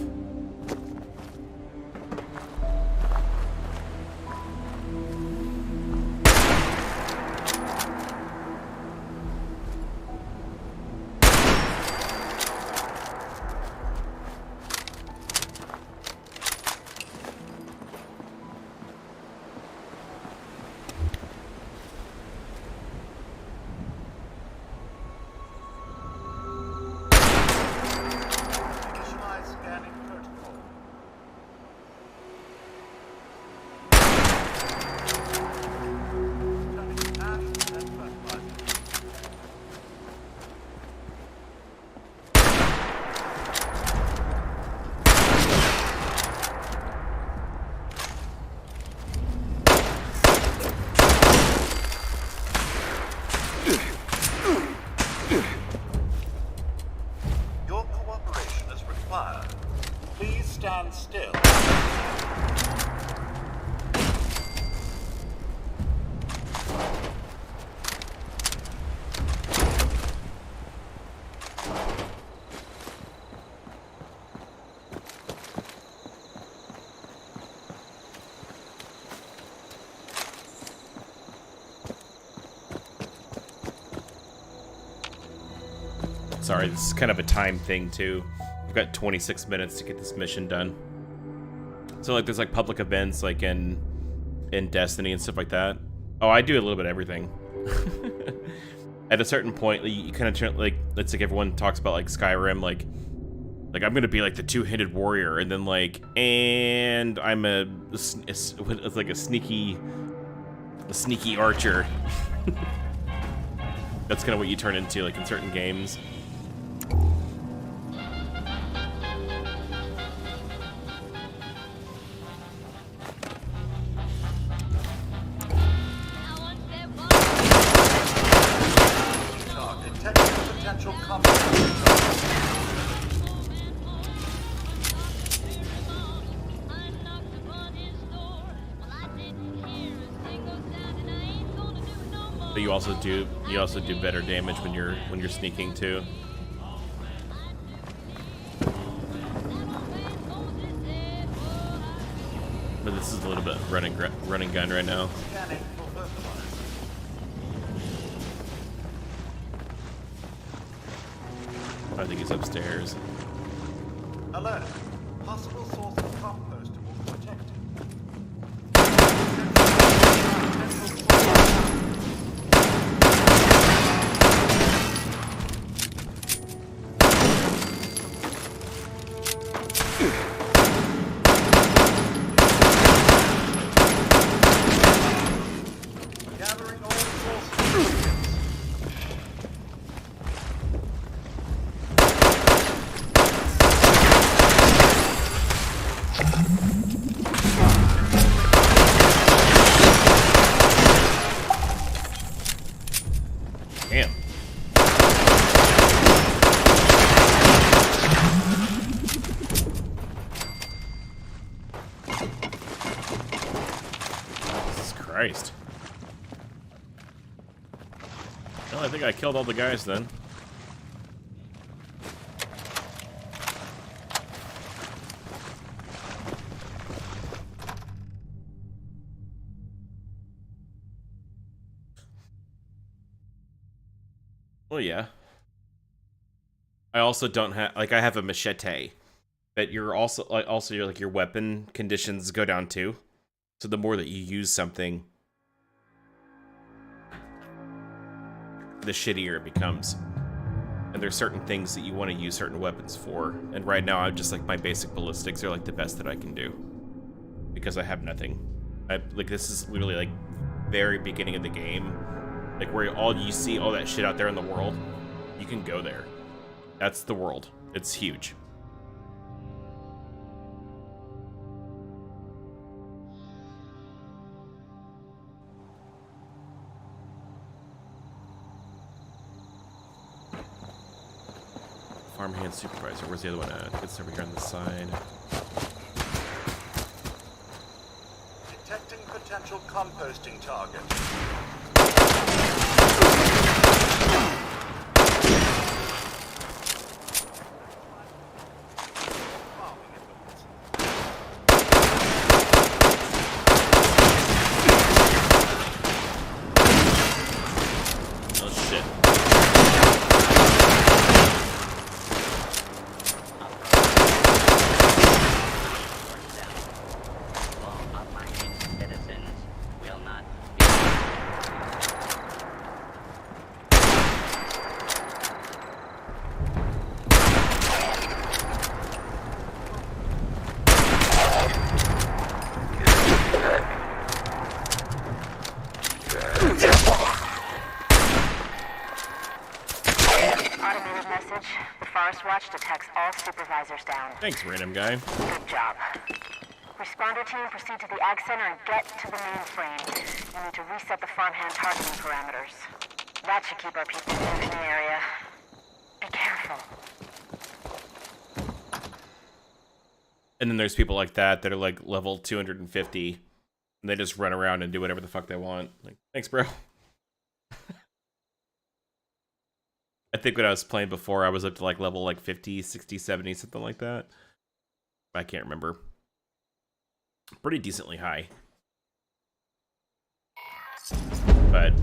Sorry, this is kind of a time thing too. We've got 26 minutes to get this mission done. So like there's like public events like in Destiny and stuff like that. Oh, I do a little bit of everything. At a certain point, you kind of turn, like, it's like everyone talks about like Skyrim, like I'm gonna be like the two-handed warrior, and then like, and I'm it's like a sneaky archer. That's kind of what you turn into like in certain games. But you also do better damage when you're sneaking too. But this is a little bit running gun right now. I think he's upstairs. Alert. Possible source of compostable protected. Gathering all sources. Damn. Jesus Christ. Well, I think I killed all the guys then. Well, yeah. I also don't have, like, I have a machete, but you're also your weapon conditions go down too. So the more that you use something, the shittier it becomes. And there's certain things that you want to use certain weapons for. And right now, I'm just like, my basic ballistics are like the best that I can do because I have nothing. Like, this is literally like very beginning of the game. Like, where you see all that shit out there in the world, you can go there. That's the world. It's huge. Farmhand supervisor. Where's the other one at? It's over here on the side. Detecting potential composting target. message. The Forest Watch detects all supervisors down. Thanks, random guy. Good job. Responder team, proceed to the Ag Center and get to the mainframe. You need to reset the farmhand targeting parameters. That should keep our people safe in the area. Be careful. And then there's people like that that are like level 250, and they just run around and do whatever the fuck they want. Like, thanks, bro. I think when I was playing before, I was up to like level like 50, 60, 70, something like that. I can't remember. Pretty decently high. But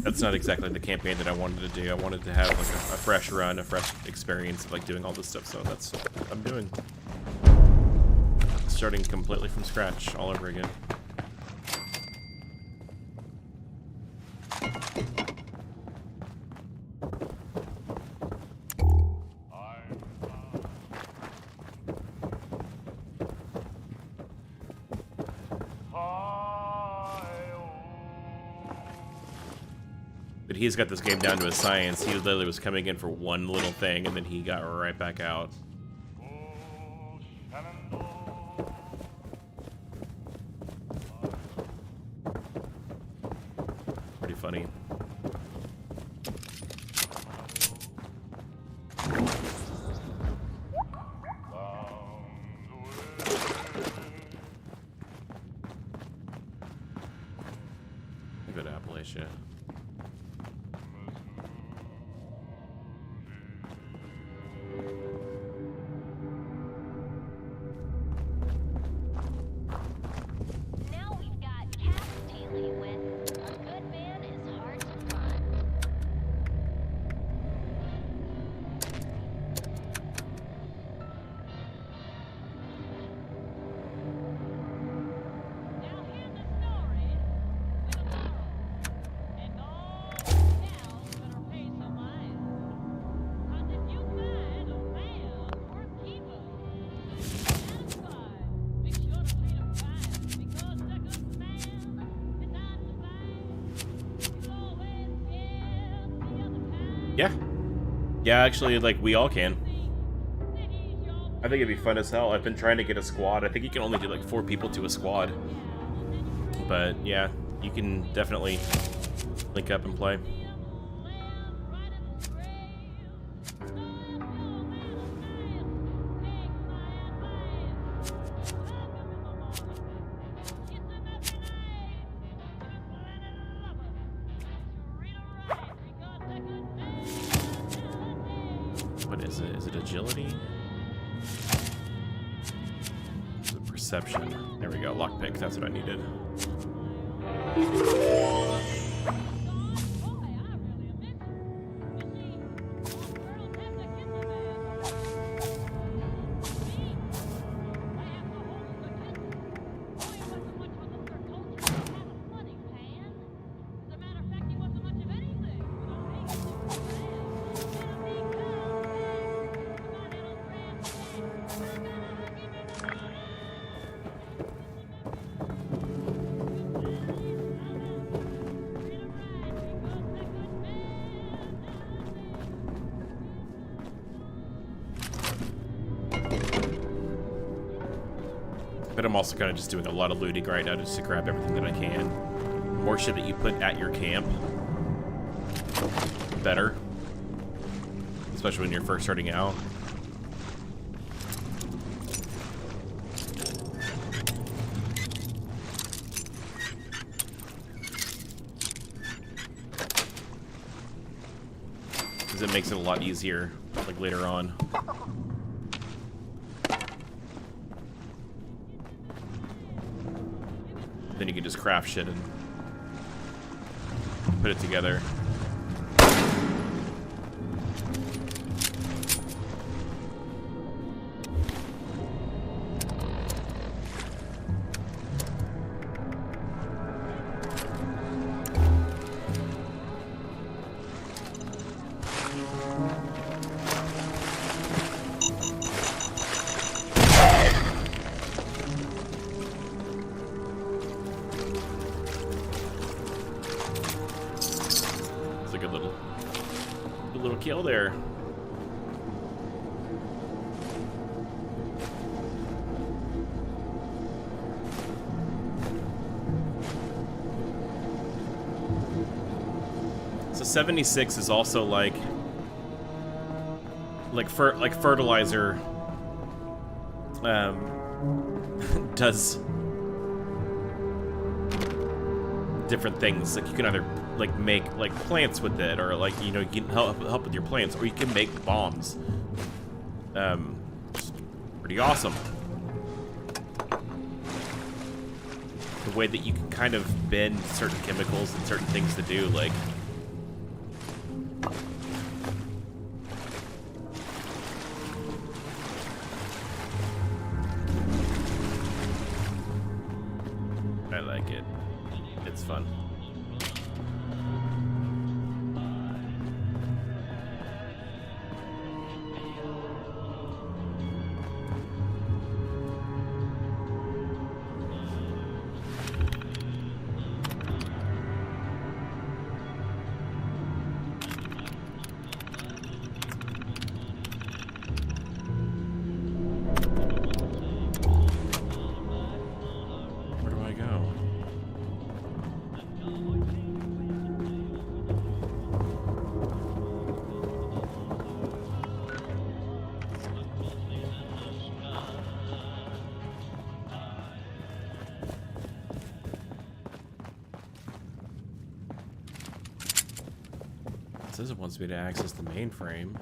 that's not exactly the campaign that I wanted to do. I wanted to have like a fresh run, a fresh experience of like doing all this stuff, so that's what I'm doing. Starting completely from scratch all over again. But he's got this game down to a science. He literally was coming in for one little thing, and then he got right back out. Pretty funny. Go to Appalachia. Yeah, actually, like, we all can. I think it'd be fun as hell. I've been trying to get a squad. I think you can only do, like, 4 people to a squad. But, yeah, you can definitely link up and play. Is it agility? Is it perception? There we go, lockpick, that's what I needed. But I'm also kind of just doing a lot of looting right now just to grab everything that I can. The more shit that you put at your camp, the better. Especially when you're first starting out. Because it makes it a lot easier, like, later on. Then you can just craft shit and put it together. little kill there. So 76 is also like fertilizer does different things. Like you can either like make like plants with it, or like, you know, you can help with your plants, or you can make bombs. Pretty awesome. The way that you can kind of bend certain chemicals and certain things to do, like I like it. It's fun. Where do I go? It says it wants me to access the mainframe.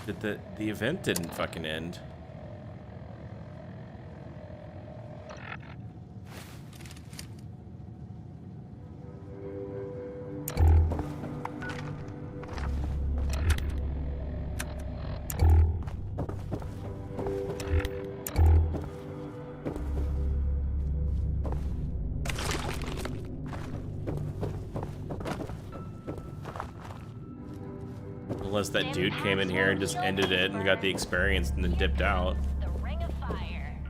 The event didn't fucking end. Unless that dude came in here and just ended it and got the experience and then dipped out. The Ring of Fire.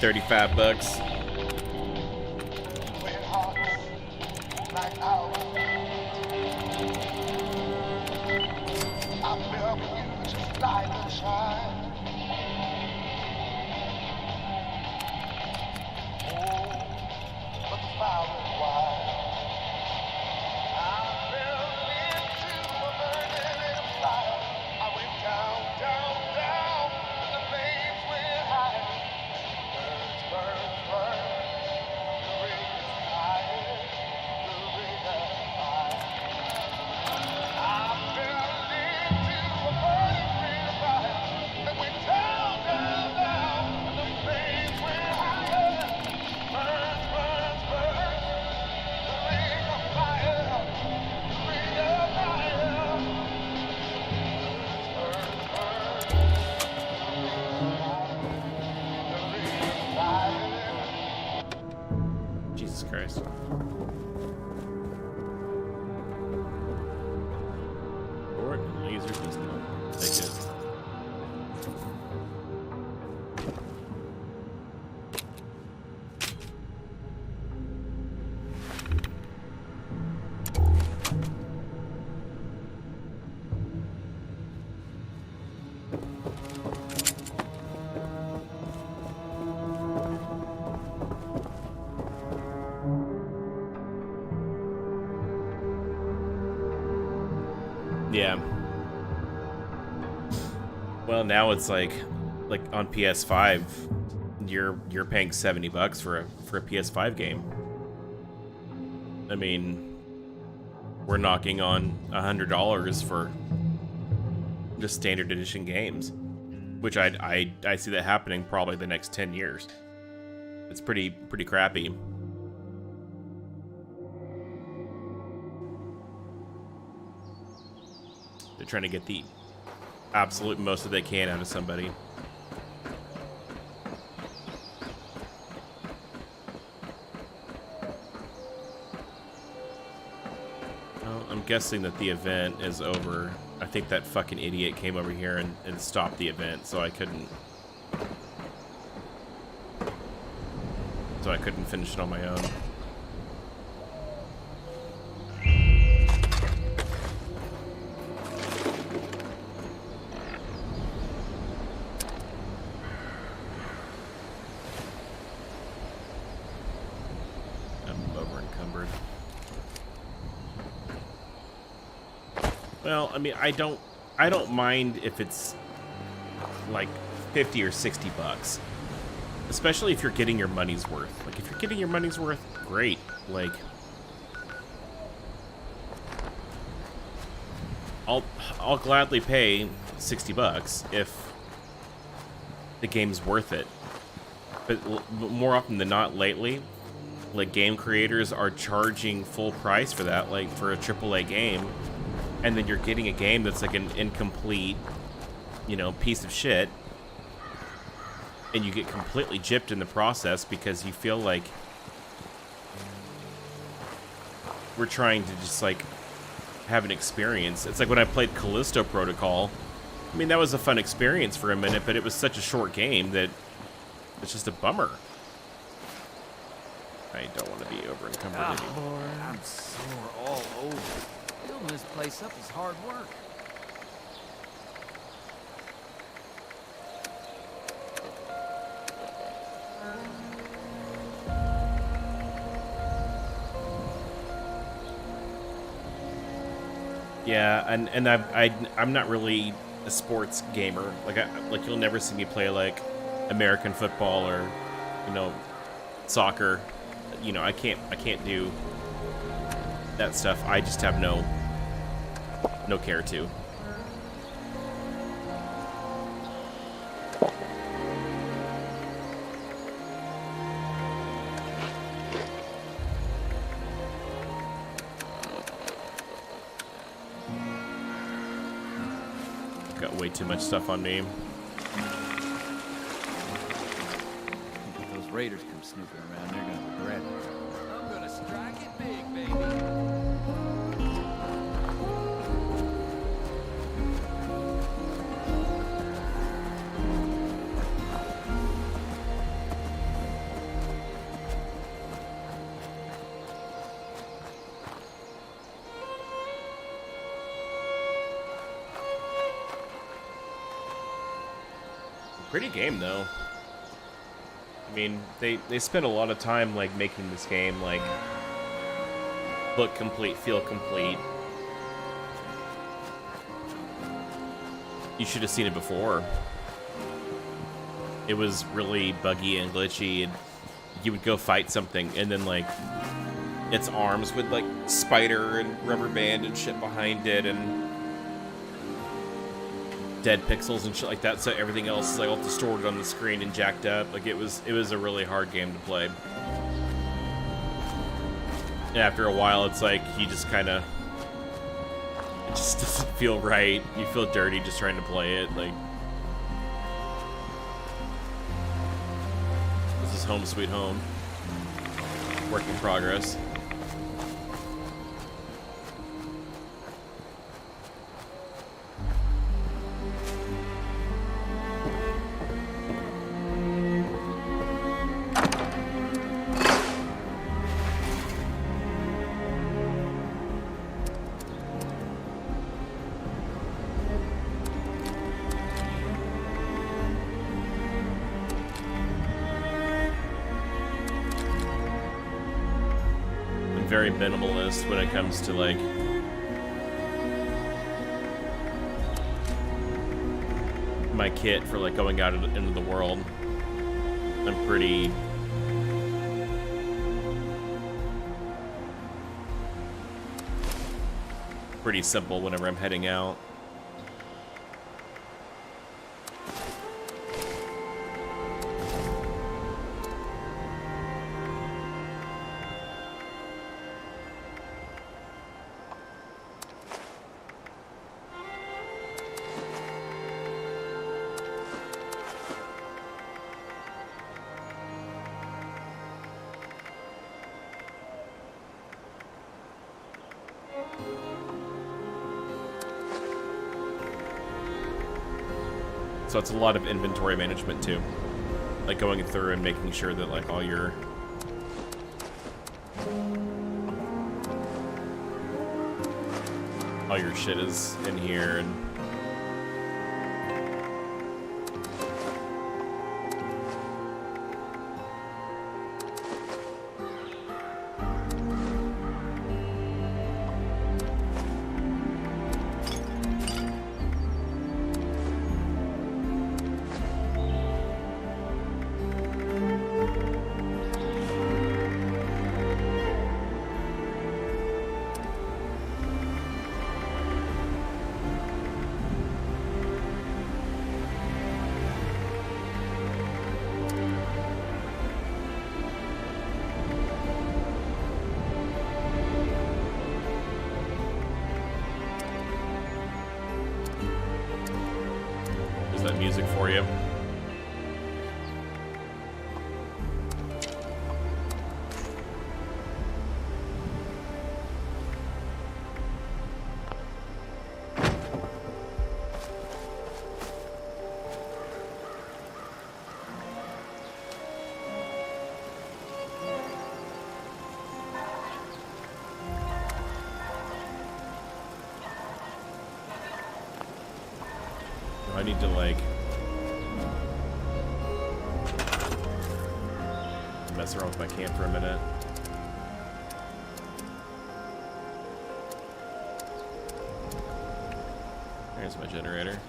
$35. Jesus Christ. Or laser pistol. Take it. Yeah. Well, now it's like on PS5, you're paying $70 for a PS5 game. I mean, we're knocking on $100 for just standard edition games, which I see that happening probably the next 10 years. It's pretty crappy. They're trying to get the absolute most that they can out of somebody. Well, I'm guessing that the event is over. I think that fucking idiot came over here and stopped the event, so I couldn't finish it on my own. Well, I mean, I don't mind if it's like 50 or 60 bucks. Especially if you're getting your money's worth. Like, if you're getting your money's worth, great. Like, I'll gladly pay 60 bucks if the game's worth it. But more often than not lately, like, game creators are charging full price for that, like, for a AAA game. And then you're getting a game that's like an incomplete, you know, piece of shit. And you get completely gypped in the process because you feel like we're trying to just like have an experience. It's like when I played Callisto Protocol. I mean, that was a fun experience for a minute, but it was such a short game that it's just a bummer. I don't want to be over encumbered anymore. I'm sore all over. Building this place up is hard work. Yeah, and I'm not really a sports gamer. Like you'll never see me play like American football or, you know, soccer. You know, I can't do that stuff. I just have no care to. Got way too much stuff on me. If those raiders come snooping around, they're gonna regret it. I'm gonna strike it big, baby. Pretty game though. I mean, they spent a lot of time like making this game like look complete, feel complete. You should have seen it before. It was really buggy and glitchy, and you would go fight something and then like its arms would like spider and rubber band and shit behind it and dead pixels and shit like that, so everything else is like all distorted on the screen and jacked up. Like it was a really hard game to play. And after a while, it's like you just kind of, it just doesn't feel right. You feel dirty just trying to play it. Like, this is home sweet home. Work in progress. Very minimalist when it comes to like my kit for like going out into the world. I'm pretty simple whenever I'm heading out. So it's a lot of inventory management too. Like going through and making sure that like all your shit is in here and music for you. I need to like mess around with my camp for a minute. There's my generator.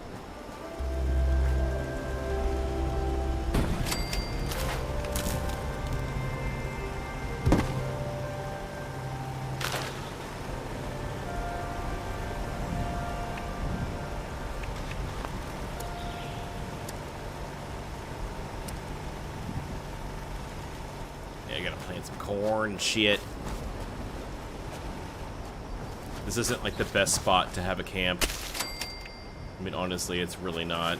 Some corn shit. This isn't like the best spot to have a camp. I mean, honestly, it's really not.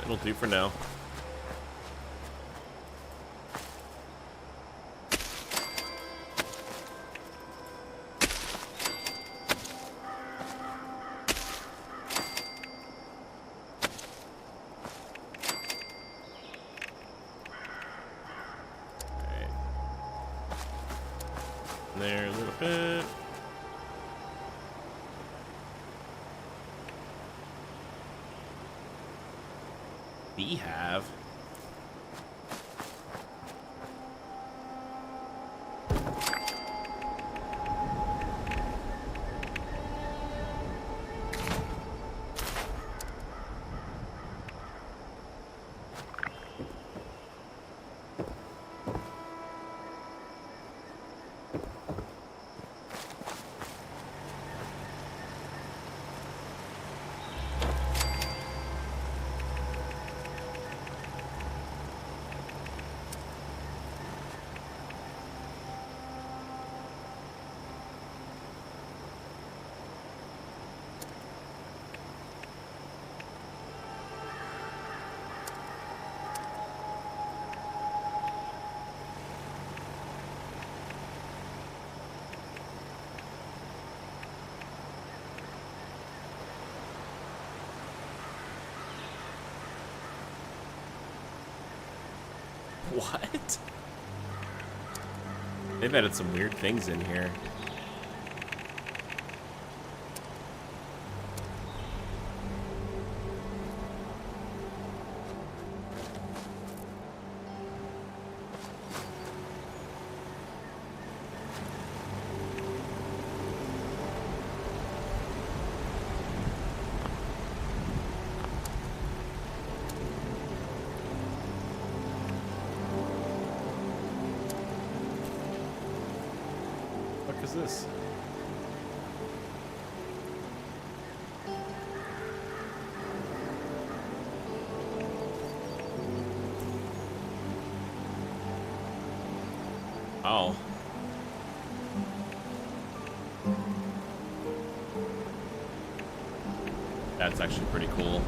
It'll do for now. Alright. There a little bit. Beehive. What? They've added some weird things in here. What is this? Oh. That's actually pretty cool.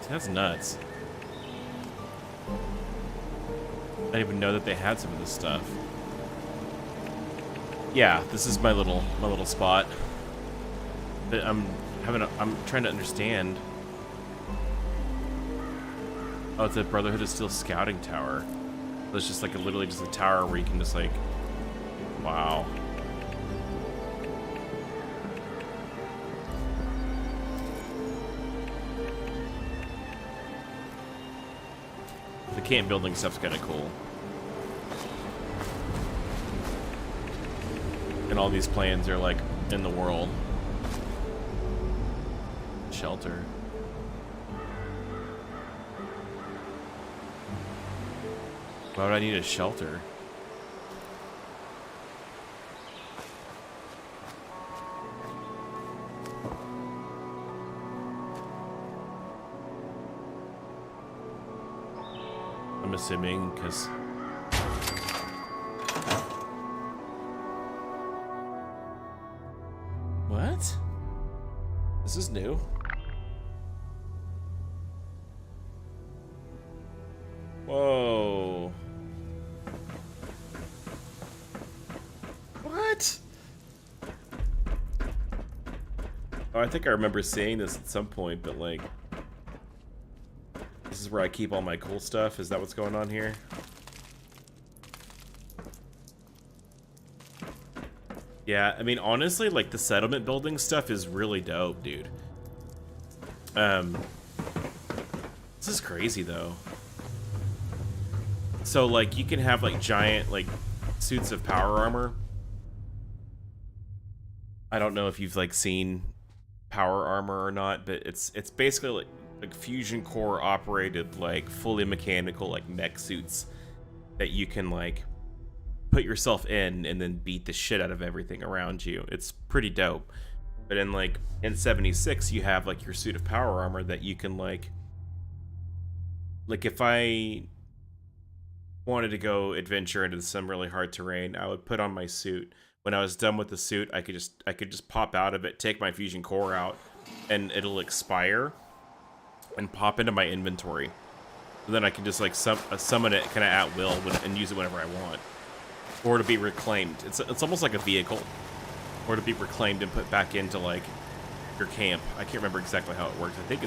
That's nuts. I didn't even know that they had some of this stuff. Yeah, this is my little spot. But I'm trying to understand. Oh, it's a Brotherhood of Steel scouting tower. So it's just like literally just a tower where you can just like, wow. The camp building stuff's kind of cool. And all these plans are like in the world. Shelter. Why would I need a shelter? I'm assuming because what? This is new. Whoa. What? Oh, I think I remember seeing this at some point, but like, this is where I keep all my cool stuff. Is that what's going on here? Yeah, I mean, honestly, like, the settlement building stuff is really dope, dude. This is crazy, though. So, like, you can have, like, giant, like, suits of power armor. I don't know if you've, like, seen power armor or not, but it's basically, like fusion core operated, like, fully mechanical, like, mech suits that you can, like, put yourself in and then beat the shit out of everything around you. It's pretty dope. But in, like, in 76, you have, like, your suit of power armor that you can, like, if I wanted to go adventure into some really hard terrain, I would put on my suit. When I was done with the suit, I could just pop out of it, take my fusion core out, and it'll expire and pop into my inventory. And then I can just, like, summon it kind of at will and use it whenever I want. Or to be reclaimed. It's almost like a vehicle. Or to be reclaimed and put back into, like, your camp. I can't remember exactly how it works. I think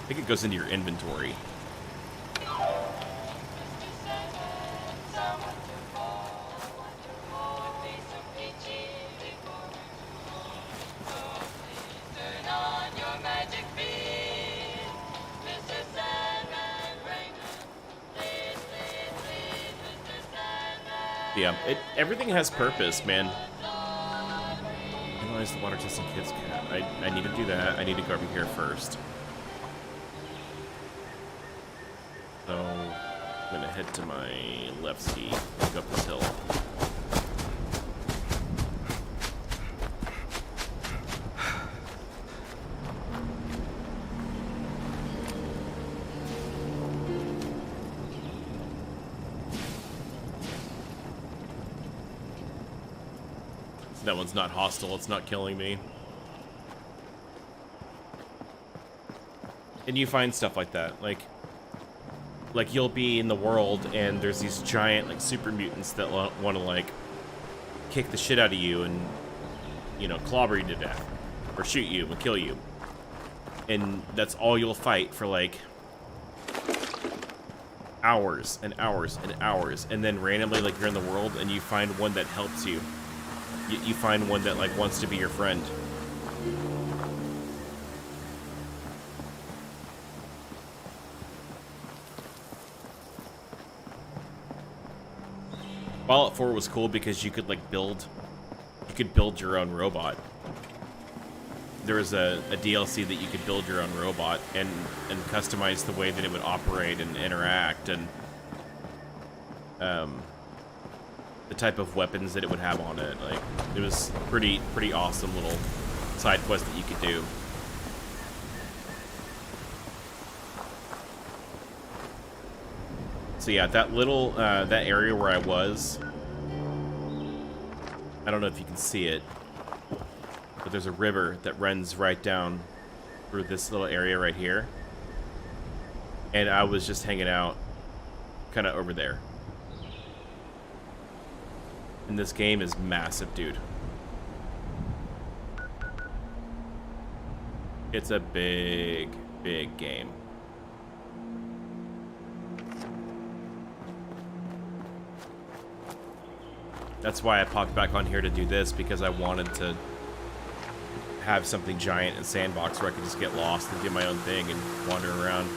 it goes into your inventory. Yeah, everything has purpose, man. Analyze the water testing kits. I need to do that. I need to go over here first. So I'm gonna head to my left ski, go up this hill. That one's not hostile, it's not killing me. And you find stuff like that, like you'll be in the world and there's these giant like super mutants that want to like kick the shit out of you and, you know, clobber you to death or shoot you and kill you. And that's all you'll fight for like hours and hours and hours, and then randomly like you're in the world and you find one that helps you. You find one that like wants to be your friend. Fallout 4 was cool because you could like build your own robot. There was a DLC that you could build your own robot and customize the way that it would operate and interact, and the type of weapons that it would have on it. Like, it was pretty awesome little side quest that you could do. So yeah, that little that area where I was, I don't know if you can see it, but there's a river that runs right down through this little area right here, and I was just hanging out kind of over there. And this game is massive, dude. It's a big game. That's why I popped back on here to do this, because I wanted to have something giant and sandbox where I could just get lost and do my own thing and wander around.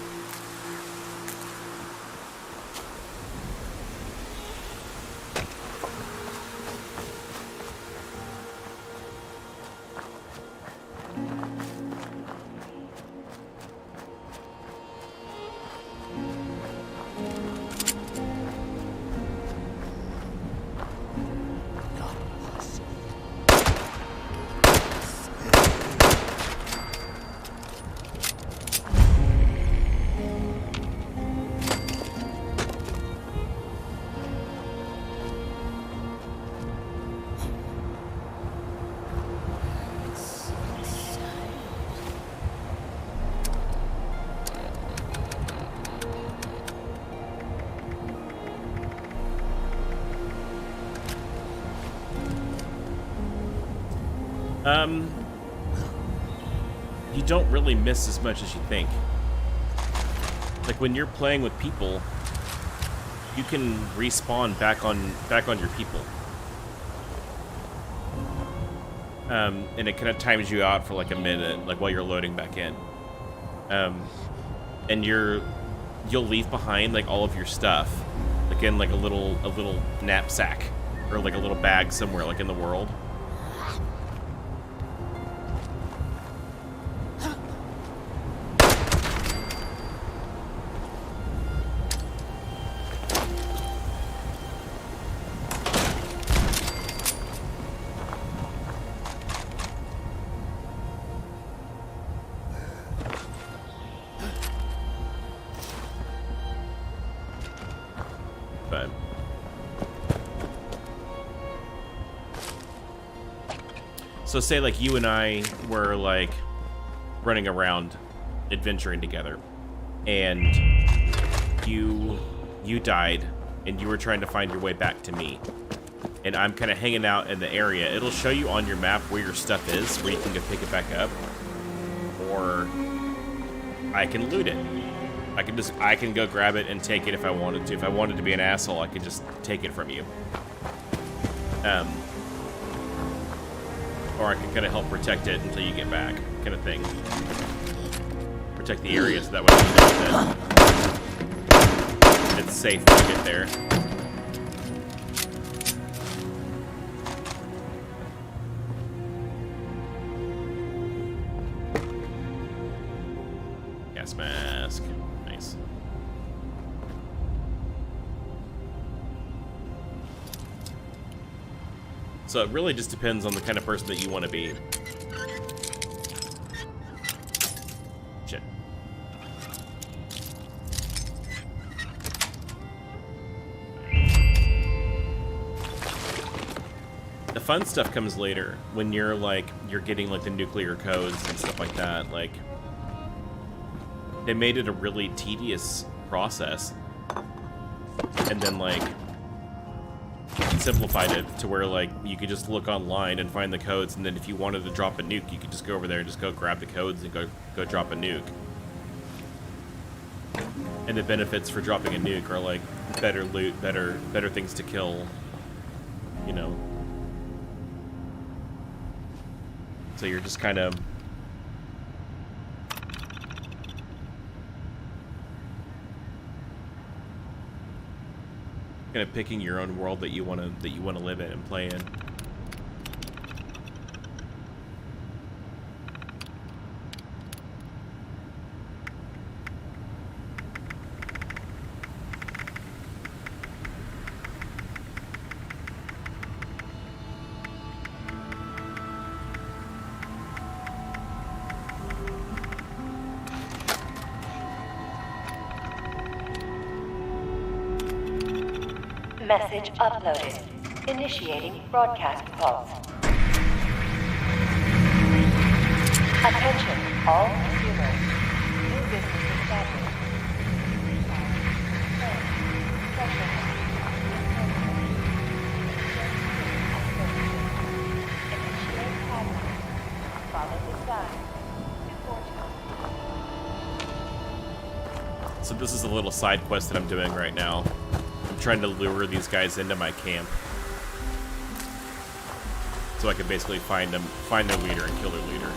You don't really miss as much as you think. Like when you're playing with people, you can respawn back on your people. And it kind of times you out for like a minute, like while you're loading back in. And you'll leave behind like all of your stuff, like in like a little knapsack or like a little bag somewhere like in the world. So say like you and I were like running around adventuring together, and you died and you were trying to find your way back to me, and I'm kind of hanging out in the area. It'll show you on your map where your stuff is, where you can go pick it back up, or I can loot it. I can go grab it and take it if I wanted to. If I wanted to be an asshole, I could just take it from you. Or I can kind of help protect it until you get back, kind of thing. Protect the area so that way you know it's safe when you get there. Gas mask. Nice. So it really just depends on the kind of person that you want to be. Shit. The fun stuff comes later, when you're getting like the nuclear codes and stuff like that. Like, they made it a really tedious process, and then like simplified it to where like you could just look online and find the codes, and then if you wanted to drop a nuke, you could just go over there and just go grab the codes and go drop a nuke. And the benefits for dropping a nuke are like better loot, better things to kill, you know. So you're just kind of picking your own world that you want to live in and play in. Message uploaded. Initiating broadcast pulse. Attention, all consumers. New business established. Initiate pattern. Follow the sign. So this is a little side quest that I'm doing right now. I'm trying to lure these guys into my camp, so I can basically find their leader and kill their leader.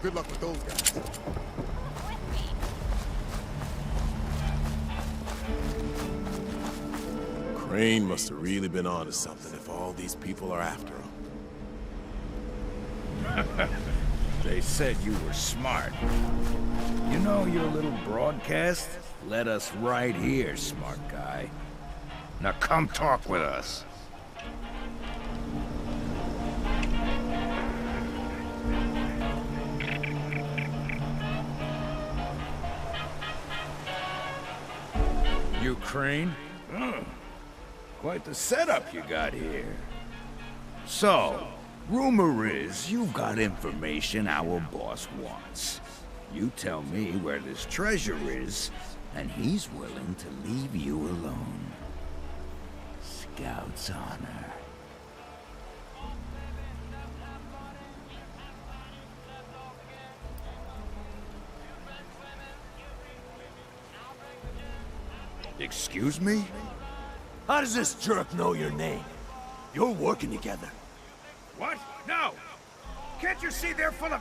Good luck with those guys. Crane must have really been onto something if all these people are after him. They said you were smart. You know your little broadcast? Let us right here, smart guy. Now come talk with us. You Crane? Quite the setup you got here. So, rumor is you've got information our boss wants. You tell me where this treasure is, and he's willing to leave you alone. Scout's honor. Excuse me? How does this jerk know your name? You're working together. What? No! Can't you see they're full of...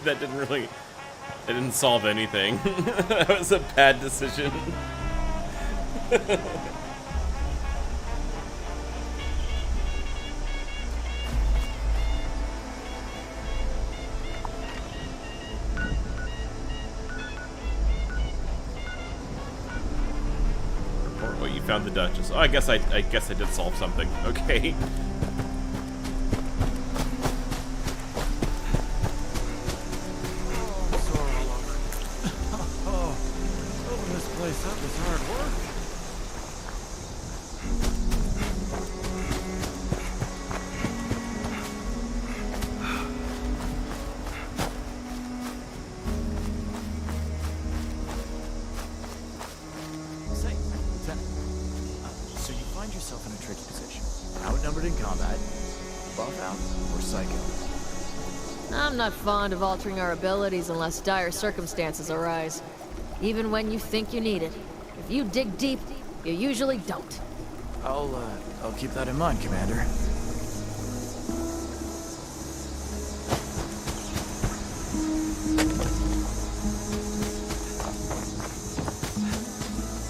That didn't solve anything. That was a bad decision. Report what you found the Duchess. Oh, I guess I did solve something. Okay. I'm not fond of altering our abilities unless dire circumstances arise. Even when you think you need it. If you dig deep, you usually don't. I'll keep that in mind, Commander.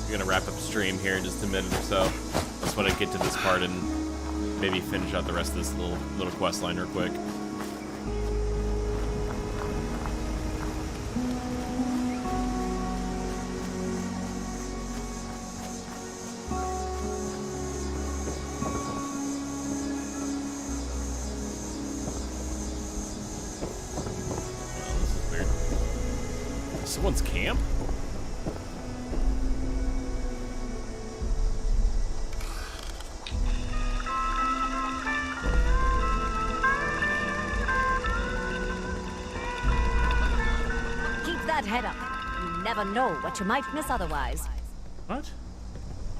We're gonna wrap up stream here in just a minute or so. I just want to get to this part and maybe finish out the rest of this little quest line real quick. Someone's camp? Keep that head up. You never know what you might miss otherwise. What?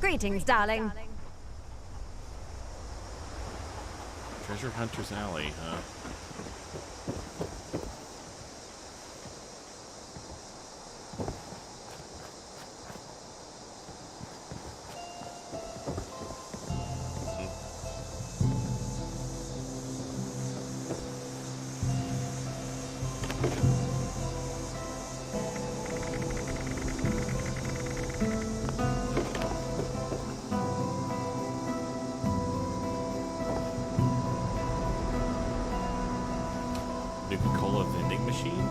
Greetings, darling. Treasure Hunter's Alley, huh? Nuka-Cola vending machine?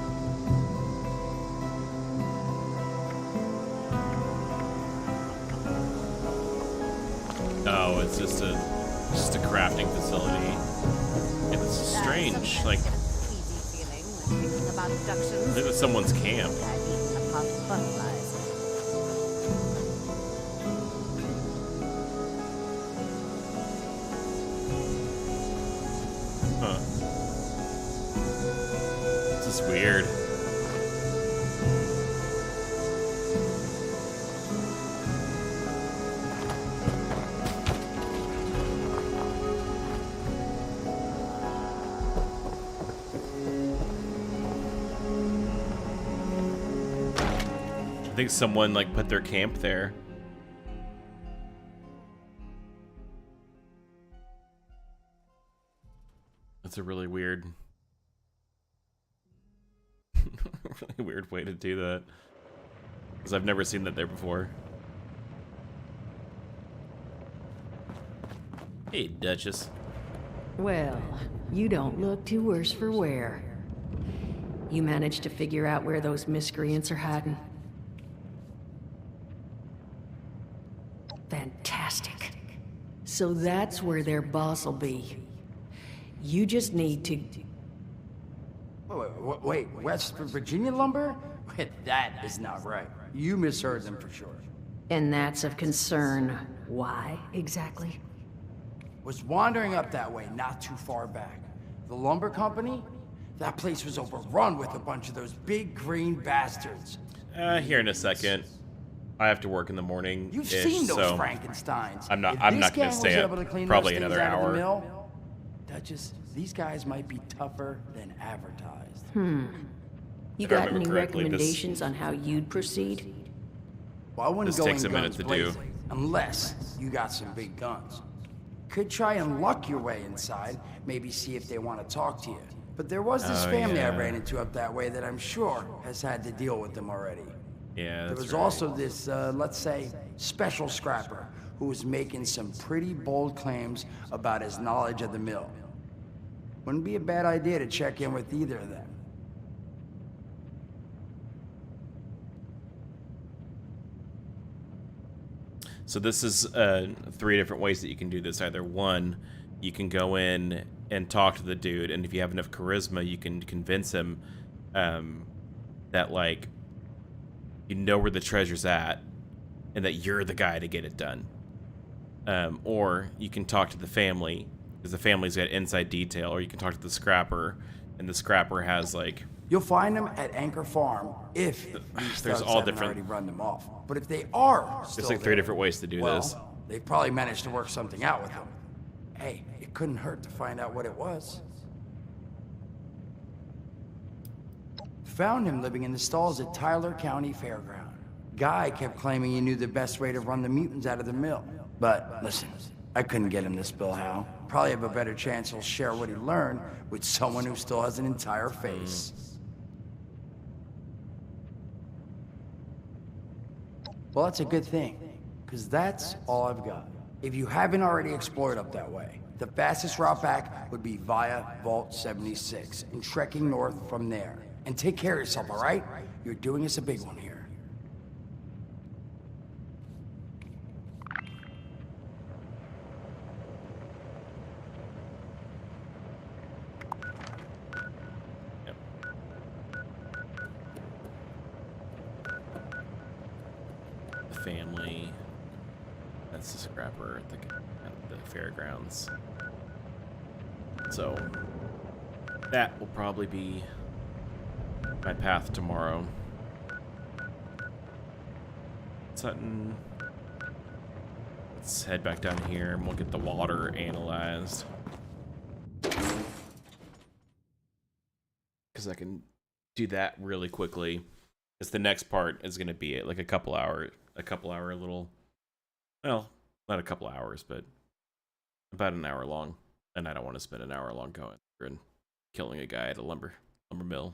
Oh, it's just a crafting facility. Yeah, this is strange. Like, I think it's someone's camp. Huh. This is weird. think someone like put their camp there. That's a really weird, really weird way to do that. Because I've never seen that there before. Hey, Duchess. Well, you don't look too worse for wear. You managed to figure out where those miscreants are hiding? Fantastic. So that's where their boss will be. You just need to... Wait, West Virginia lumber? That is not right. You misheard them for sure. And that's of concern. Why, exactly? Was wandering up that way not too far back. The lumber company? That place was overrun with a bunch of those big green bastards. Here in a second. I have to work in the morning. You've seen those Frankensteins. I'm not gonna stay up probably another hour. Duchess, these guys might be tougher than advertised. You got any recommendations on how you'd proceed? Well, I wouldn't This go takes in a minute guns to do. blazing, unless you got some big guns. Could try and luck your way inside, maybe see if they want to talk to you. But there was this family I ran into up that way that I'm sure has had to deal with them already. Yeah, There that's was right. also this, let's say, special scrapper who was making some pretty bold claims about his knowledge of the mill. Wouldn't be a bad idea to check in with either of them. So this is 3 different ways that you can do this. Either one, you can go in and talk to the dude, and if you have enough charisma, you can convince him that, like, you know where the treasure's at, and that you're the guy to get it done. Or you can talk to the family, because the family's got inside detail, or you can talk to the scrapper, and the scrapper has, like... You'll find them at Anchor Farm if these There's thugs all haven't different... already run them off. But if they are still There's like 3 different ways to do this. They've probably managed to work something out with them. Hey, it couldn't hurt to find out what it was. Found him living in the stalls at Tyler County Fairground. Guy kept claiming he knew the best way to run the mutants out of the mill. But listen, I couldn't get him to spill how. Probably have a better chance he'll share what he learned with someone who still has an entire face. Well, that's a good thing, because that's all I've got. If you haven't already explored up that way, the fastest route back would be via Vault 76 and trekking north from there. And take care of yourself, all right? You're doing us a big one here. Family. That's the scrapper at the fairgrounds. So that will probably be my path tomorrow. Sutton. Let's head back down here and we'll get the water analyzed. Because I can do that really quickly. Because the next part is going to be like a couple hour little, well, not a couple hours, but about an hour long. And I don't want to spend an hour long going through and killing a guy at a lumber mill.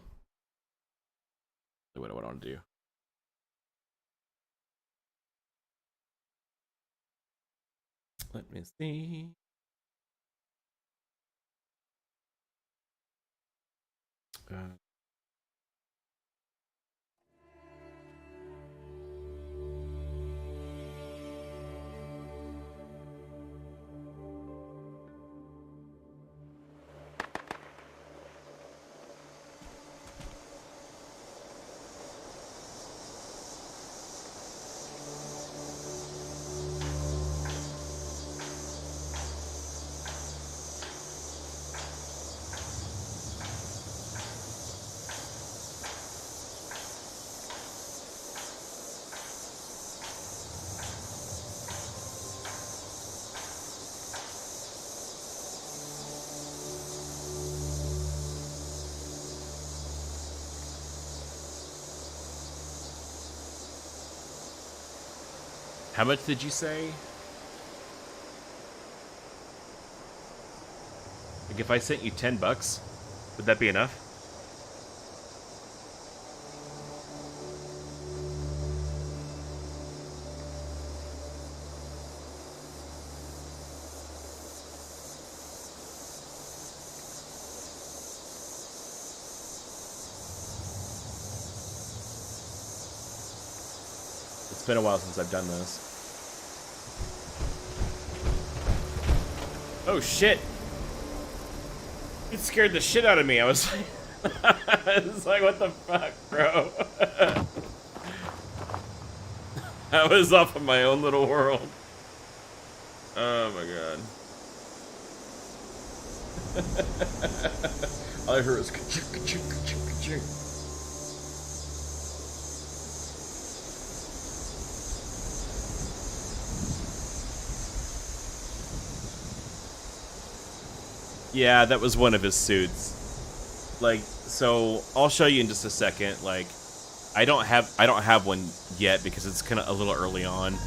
That's what I want to do. Let me see. How much did you say? Like if I sent you $10, would that be enough? It's been a while since I've done this. Oh shit! It scared the shit out of me. I was like, what the fuck, bro? I was off of my own little world. Oh my god. All I heard was ka-choo, ka-choo, ka-choo, ka-choo. Yeah, that was one of his suits. Like, so I'll show you in just a second. Like, I don't have one yet because it's kind of a little early on.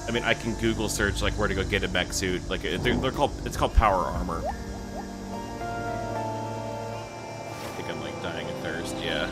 I mean, I can Google search like where to go get a mech suit. Like, it's called power armor. I think I'm like dying of thirst. Yeah.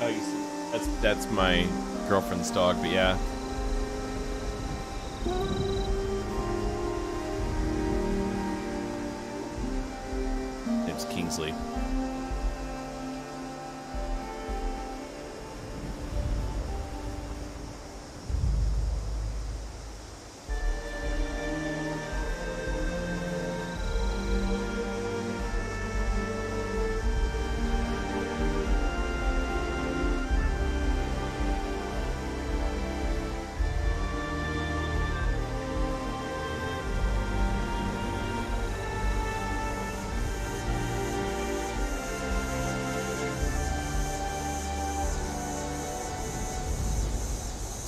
Oh, you see, that's my girlfriend's dog, but yeah. It's Kingsley.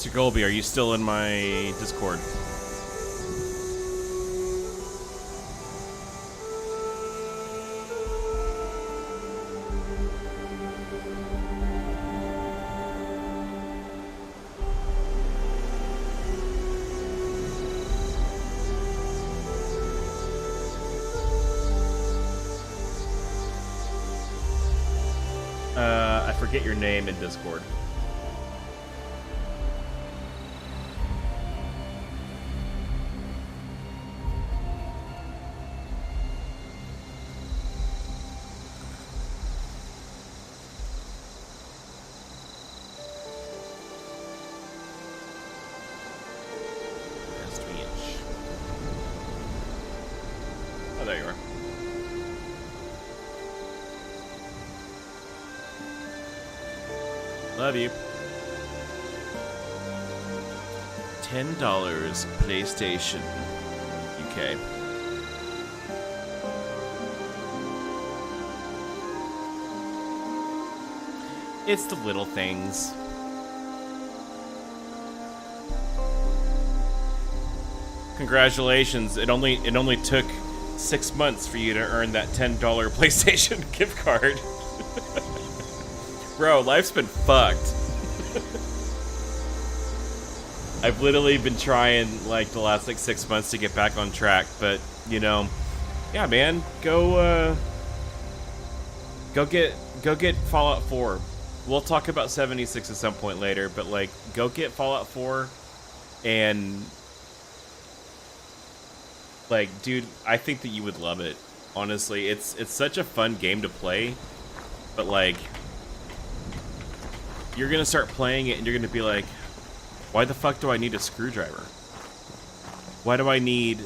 Mr. Golby, are you still in my Discord? I forget your name in Discord. Oh, there you are. Love you. $10 PlayStation UK. It's the little things. Congratulations! It only took 6 months for you to earn that $10 PlayStation gift card. Bro, life's been fucked. I've literally been trying like the last like 6 months to get back on track, but you know, yeah, man, go get Fallout 4. We'll talk about 76 at some point later, but like, go get Fallout 4, and like, dude, I think that you would love it. Honestly, it's such a fun game to play, but like, you're gonna start playing it and you're gonna be like, why the fuck do I need a screwdriver? Why do I need?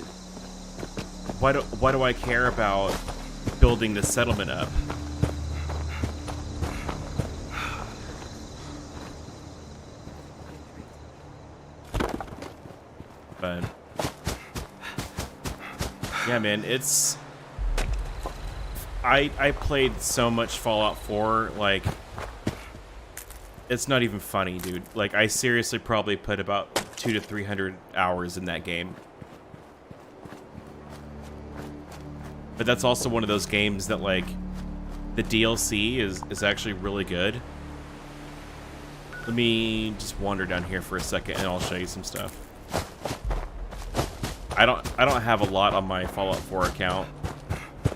Why do I care about building this settlement up? But yeah, man, it's I played so much Fallout 4, like, it's not even funny, dude. Like, I seriously probably put about 200 to 300 hours in that game. But that's also one of those games that, like, the DLC is actually really good. Let me just wander down here for a second and I'll show you some stuff. I don't have a lot on my Fallout 4 account.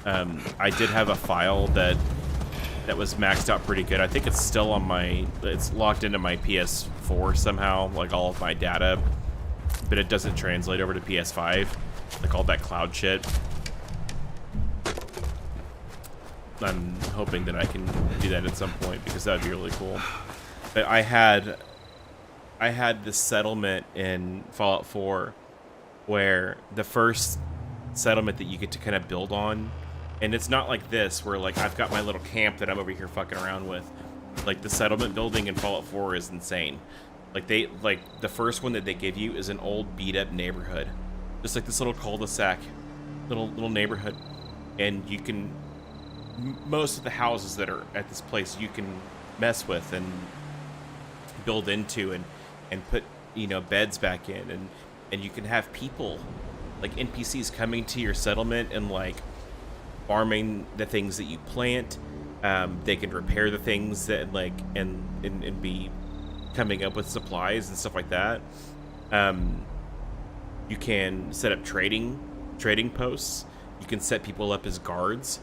I did have a file that was maxed out pretty good. I think it's still on my, it's locked into my PS4 somehow, like all of my data, but it doesn't translate over to PS5, like all that cloud shit. I'm hoping that I can do that at some point because that would be really cool. But I had this settlement in Fallout 4 where the first settlement that you get to kind of build on, and it's not like this where like I've got my little camp that I'm over here fucking around with. Like, the settlement building in Fallout 4 is insane. Like, the first one that they give you is an old beat up neighborhood, just like this little cul-de-sac, little neighborhood, and you can, most of the houses that are at this place you can mess with and build into and put, you know, beds back in, and you can have people like NPCs coming to your settlement and like farming the things that you plant. They can repair the things that like and be coming up with supplies and stuff like that. You can set up trading posts. You can set people up as guards,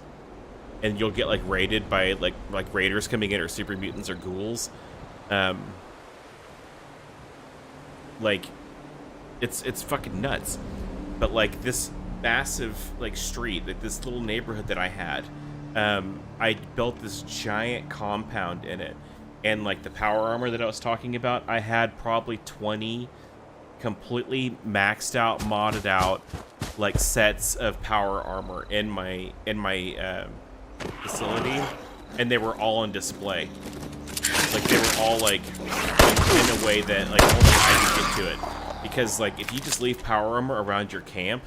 and you'll get like raided by like raiders coming in, or super mutants, or ghouls. Like, it's fucking nuts. But like, this massive like street, like this little neighborhood that I had, I built this giant compound in it, and like the power armor that I was talking about, I had probably 20 completely maxed out, modded out like sets of power armor in my facility, and they were all on display. Like, they were all like in a way that like only I could get to it. Because like, if you just leave power armor around your camp,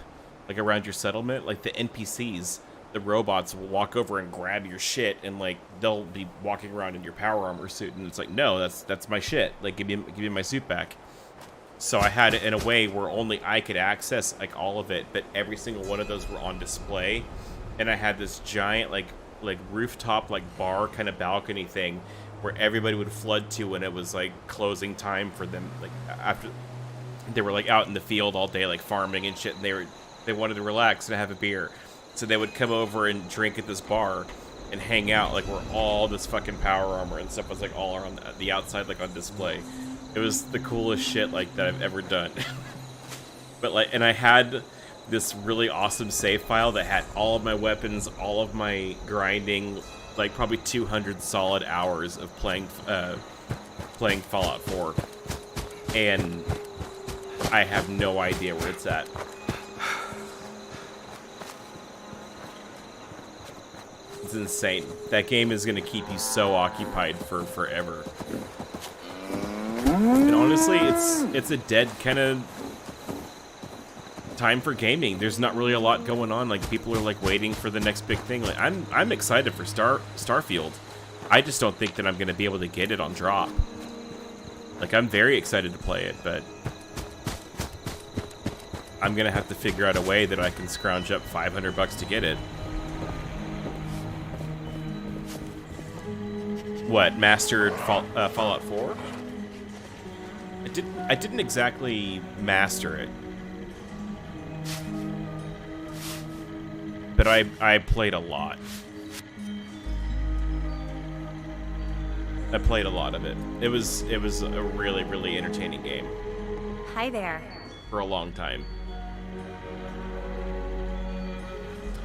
like around your settlement, like the NPCs, the robots will walk over and grab your shit, and like they'll be walking around in your power armor suit, and it's like, no, that's my shit. Like, give me my suit back. So I had it in a way where only I could access like all of it, but every single one of those were on display, and I had this giant like rooftop like bar kind of balcony thing where everybody would flood to when it was like closing time for them, like after they were like out in the field all day like farming and shit, and they wanted to relax and have a beer, so they would come over and drink at this bar and hang out, like where all this fucking power armor and stuff was like all around the outside, like on display. It was the coolest shit like that I've ever done. But like, and I had this really awesome save file that had all of my weapons, all of my grinding, like probably 200 solid hours of playing Fallout 4, and I have no idea where it's at. It's insane. That game is gonna keep you so occupied for forever. And honestly, it's a dead kind of time for gaming. There's not really a lot going on. Like, people are like waiting for the next big thing. Like, I'm excited for Starfield. I just don't think that I'm gonna be able to get it on drop. Like, I'm very excited to play it, but I'm gonna have to figure out a way that I can scrounge up $500 to get it. What, mastered Fallout 4? didn't exactly master it. But I played a lot. I played a lot of it. It was a really, really entertaining game. Hi there. For a long time.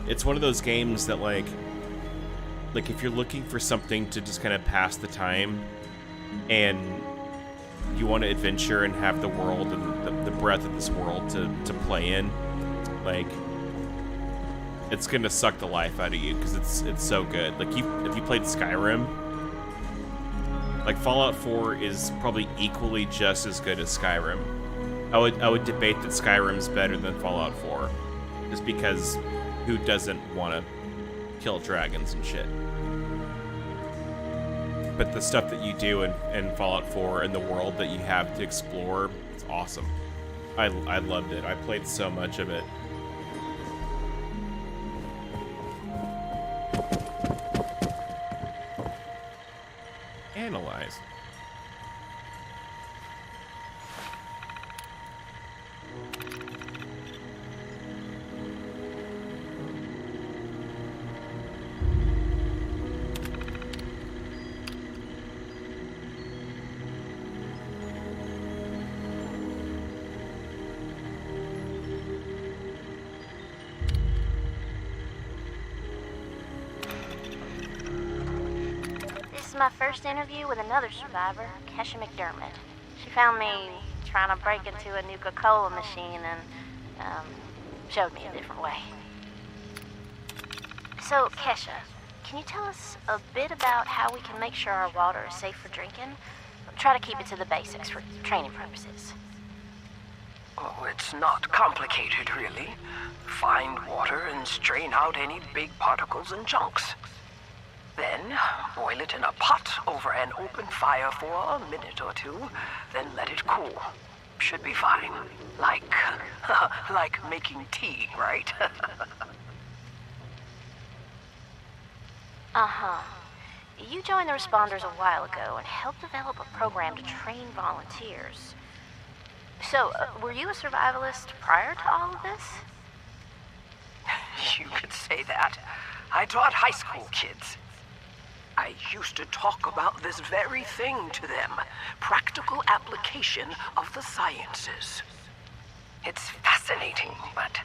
It's one of those games that like if you're looking for something to just kind of pass the time and you want to adventure and have the world and the breadth of this world to play in, like it's gonna suck the life out of you because it's so good. Like if you played Skyrim, like Fallout 4 is probably equally just as good as Skyrim. I would debate that Skyrim's better than Fallout 4, just because who doesn't want to kill dragons and shit? But the stuff that you do in Fallout 4 and the world that you have to explore, it's awesome. I loved it. I played so much of it. Analyze. My first interview with another survivor, Kesha McDermott. She found me trying to break into a Nuka-Cola machine and showed me a different way. So, Kesha, can you tell us a bit about how we can make sure our water is safe for drinking? Try to keep it to the basics for training purposes. Oh, it's not complicated, really. Find water and strain out any big particles and chunks. Then, boil it in a pot over an open fire for a minute or two, then let it cool. Should be fine. Like making tea, right? Uh-huh. You joined the responders a while ago and helped develop a program to train volunteers. So, were you a survivalist prior to all of this? You could say that. I taught high school kids. I used to talk about this very thing to them. Practical application of the sciences. It's fascinating, but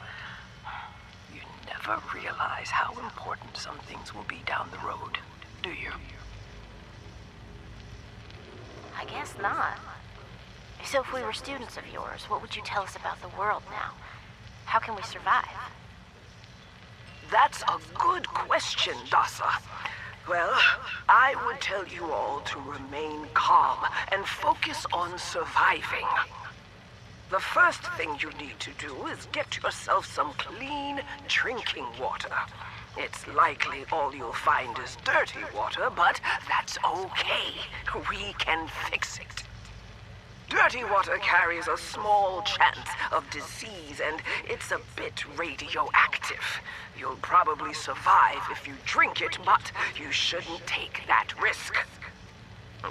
you never realize how important some things will be down the road, do you? I guess not. So if we were students of yours, what would you tell us about the world now? How can we survive? That's a good question, Dasa. Well, I would tell you all to remain calm and focus on surviving. The first thing you need to do is get yourself some clean drinking water. It's likely all you'll find is dirty water, but that's okay. We can fix it. Dirty water carries a small chance of disease, and it's a bit radioactive. You'll probably survive if you drink it, but you shouldn't take that risk.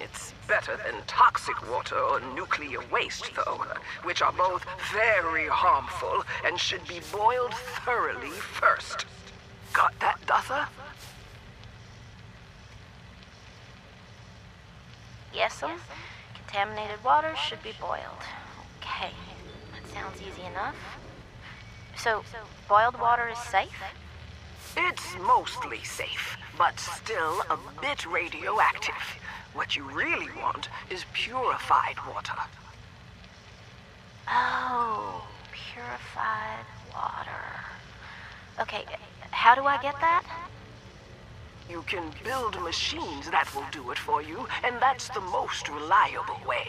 It's better than toxic water or nuclear waste, though, which are both very harmful and should be boiled thoroughly first. Got that, Dutha? Yes'm. Contaminated water should be boiled. Okay, that sounds easy enough. So, boiled water is safe? It's mostly safe, but still a bit radioactive. What you really want is purified water. Oh, purified water. Okay, how do I get that? You can build machines that will do it for you, and that's the most reliable way.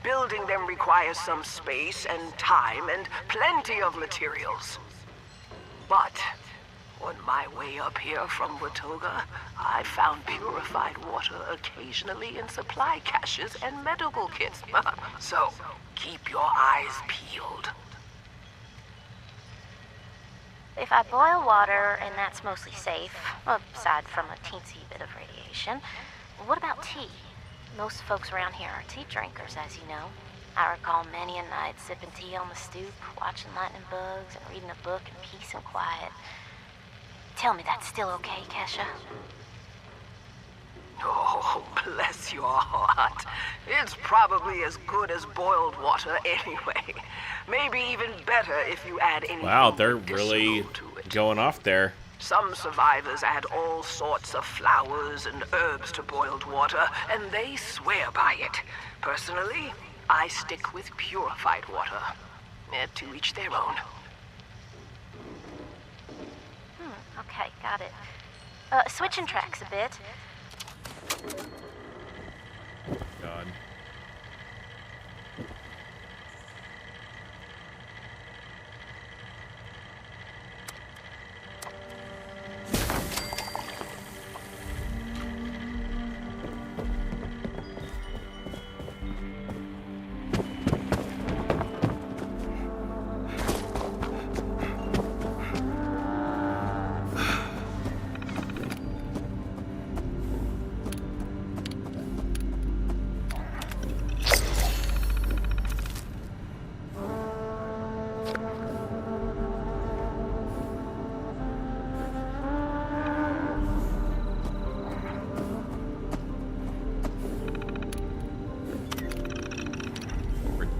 Building them requires some space and time and plenty of materials. But on my way up here from Watoga, I found purified water occasionally in supply caches and medical kits. So, keep your eyes peeled. If I boil water, and that's mostly safe, aside from a teensy bit of radiation, what about tea? Most folks around here are tea drinkers, as you know. I recall many a night sipping tea on the stoop, watching lightning bugs, and reading a book in peace and quiet. Tell me that's still okay, Kesha? Oh, bless your heart. It's probably as good as boiled water anyway. Maybe even better if you add any. Wow, they're really going off there. Some survivors add all sorts of flowers and herbs to boiled water, and they swear by it. Personally, I stick with purified water. To each their own. Okay, got it. Switching tracks a bit. God.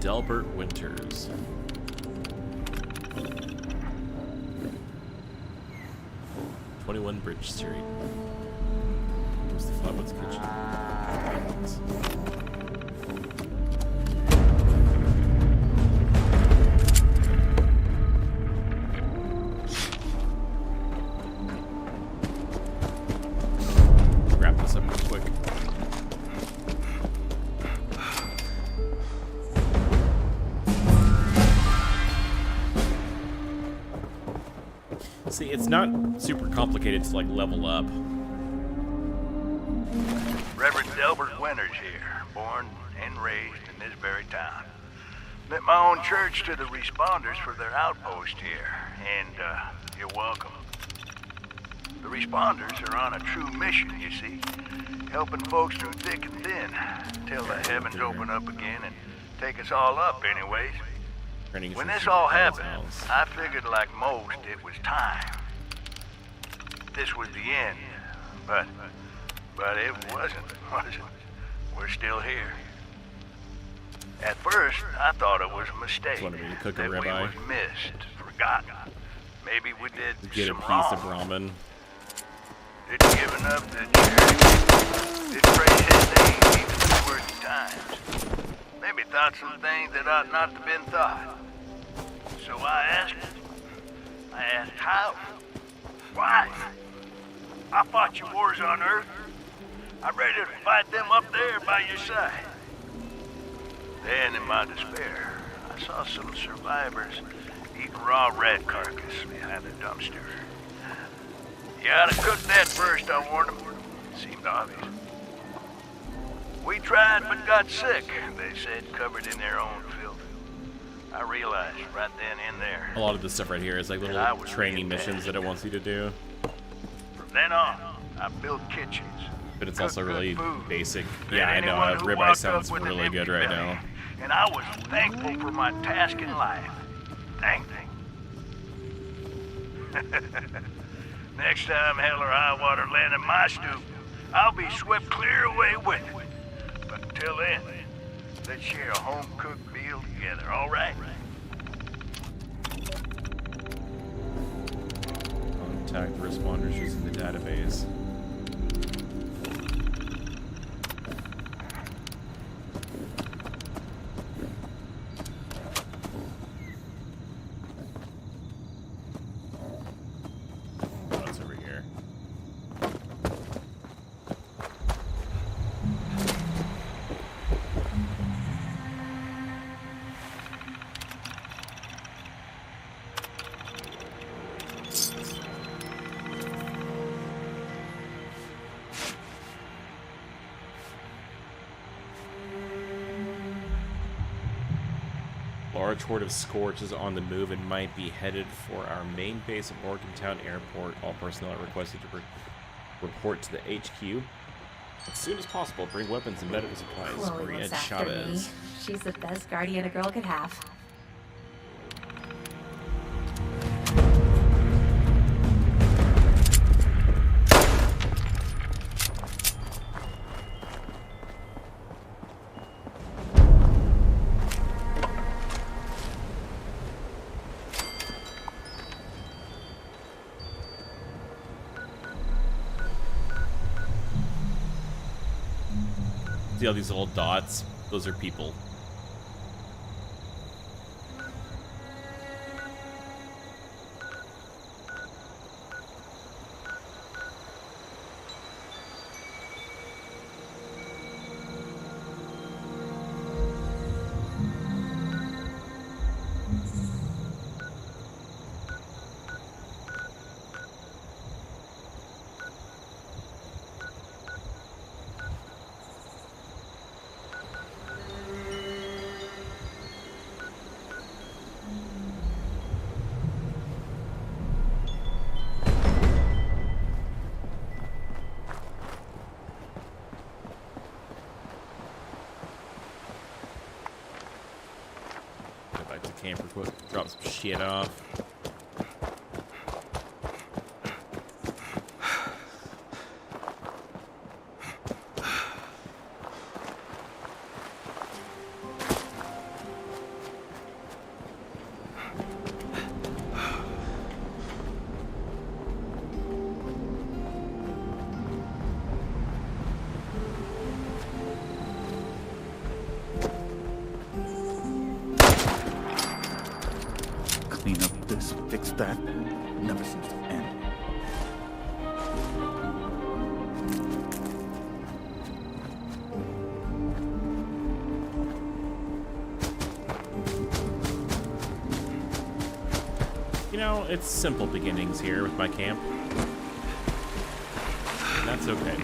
Delbert Winters. "21 Bridge Street. Where's the Flatwoods Kitchen? Wrap this up real quick. See, it's not super complicated to like level up. Reverend Delbert Winters here, born and raised in this very town. Lit my own church to the responders for their outpost here, and you're welcome. The responders are on a true mission, you see, helping folks through thick and thin, till the heavens open up again and take us all up anyways. When this all happened, I figured like most it was time. This was the end, but it wasn't, was it? We're still here. At first, I thought it was a mistake, that we was missed, forgotten. Maybe we did Get a some piece wrong. of ramen. Didn't give enough to charity. Didn't praise his name even in worthy times. Maybe thought some things that ought not to have been thought. So I asked how? Why? I fought your wars on Earth. I'm ready to fight them up there by your side. Then, in my despair, I saw some survivors eating raw rat carcass behind a dumpster. You ought to cook that first, I warned them. Seemed obvious. We tried but got sick, they said, covered in their own filth. I realized right then and there. A lot of this stuff right here is like little training missions that it wants you to do. From then on, I built kitchens. But it's also really basic. That Yeah, I know. anyone who Ribeye walked sounds up with an really empty good right belly. now. And I was thankful for my task in life. Thankful. Next time hell or high water land in my stoop, I'll be swept clear away with it. But until then, let's share a home-cooked meal together, all right? Contact the responders using the database. What's over here? Large horde of Scorch is on the move and might be headed for our main base at Morgantown Airport. All personnel are requested to report to the HQ. As soon as possible, bring weapons and medical supplies. Chloe Maria looks after me. Chavez. She's the best guardian a girl could have. See all these little dots? Those are people. Camper drop some shit off. Clean up this, fix that. Never seems to end. You know, it's simple beginnings here with my camp. And that's okay.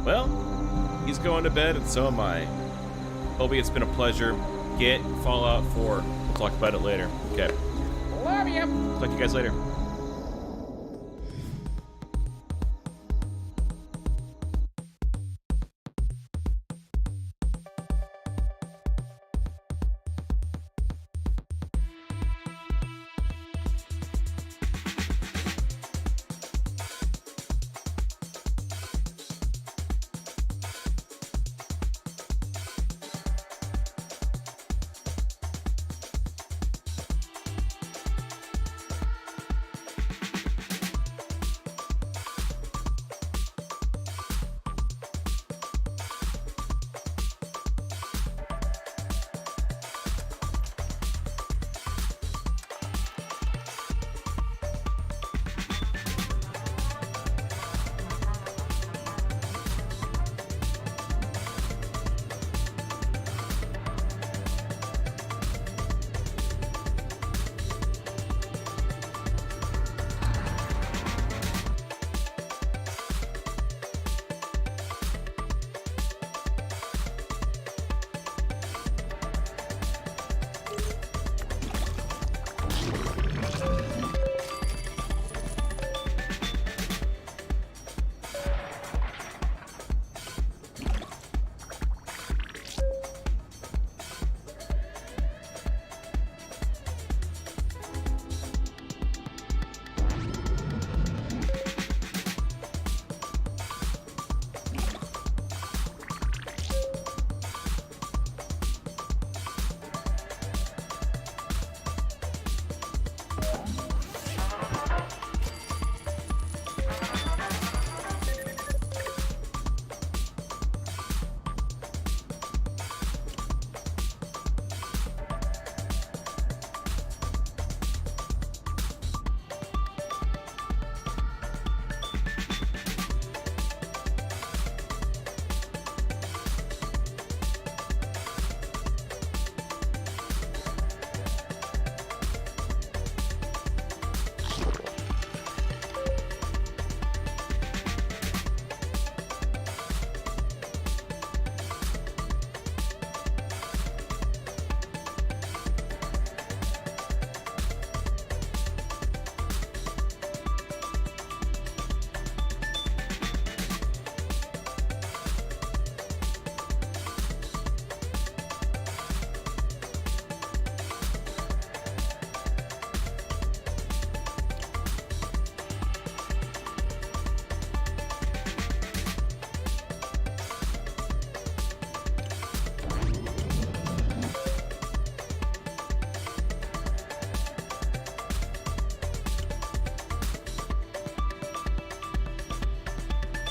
Well, he's going to bed, and so am I. Obi, it's been a pleasure. Get Fallout 4. We'll talk about it later. Okay. Love you. Talk to you guys later.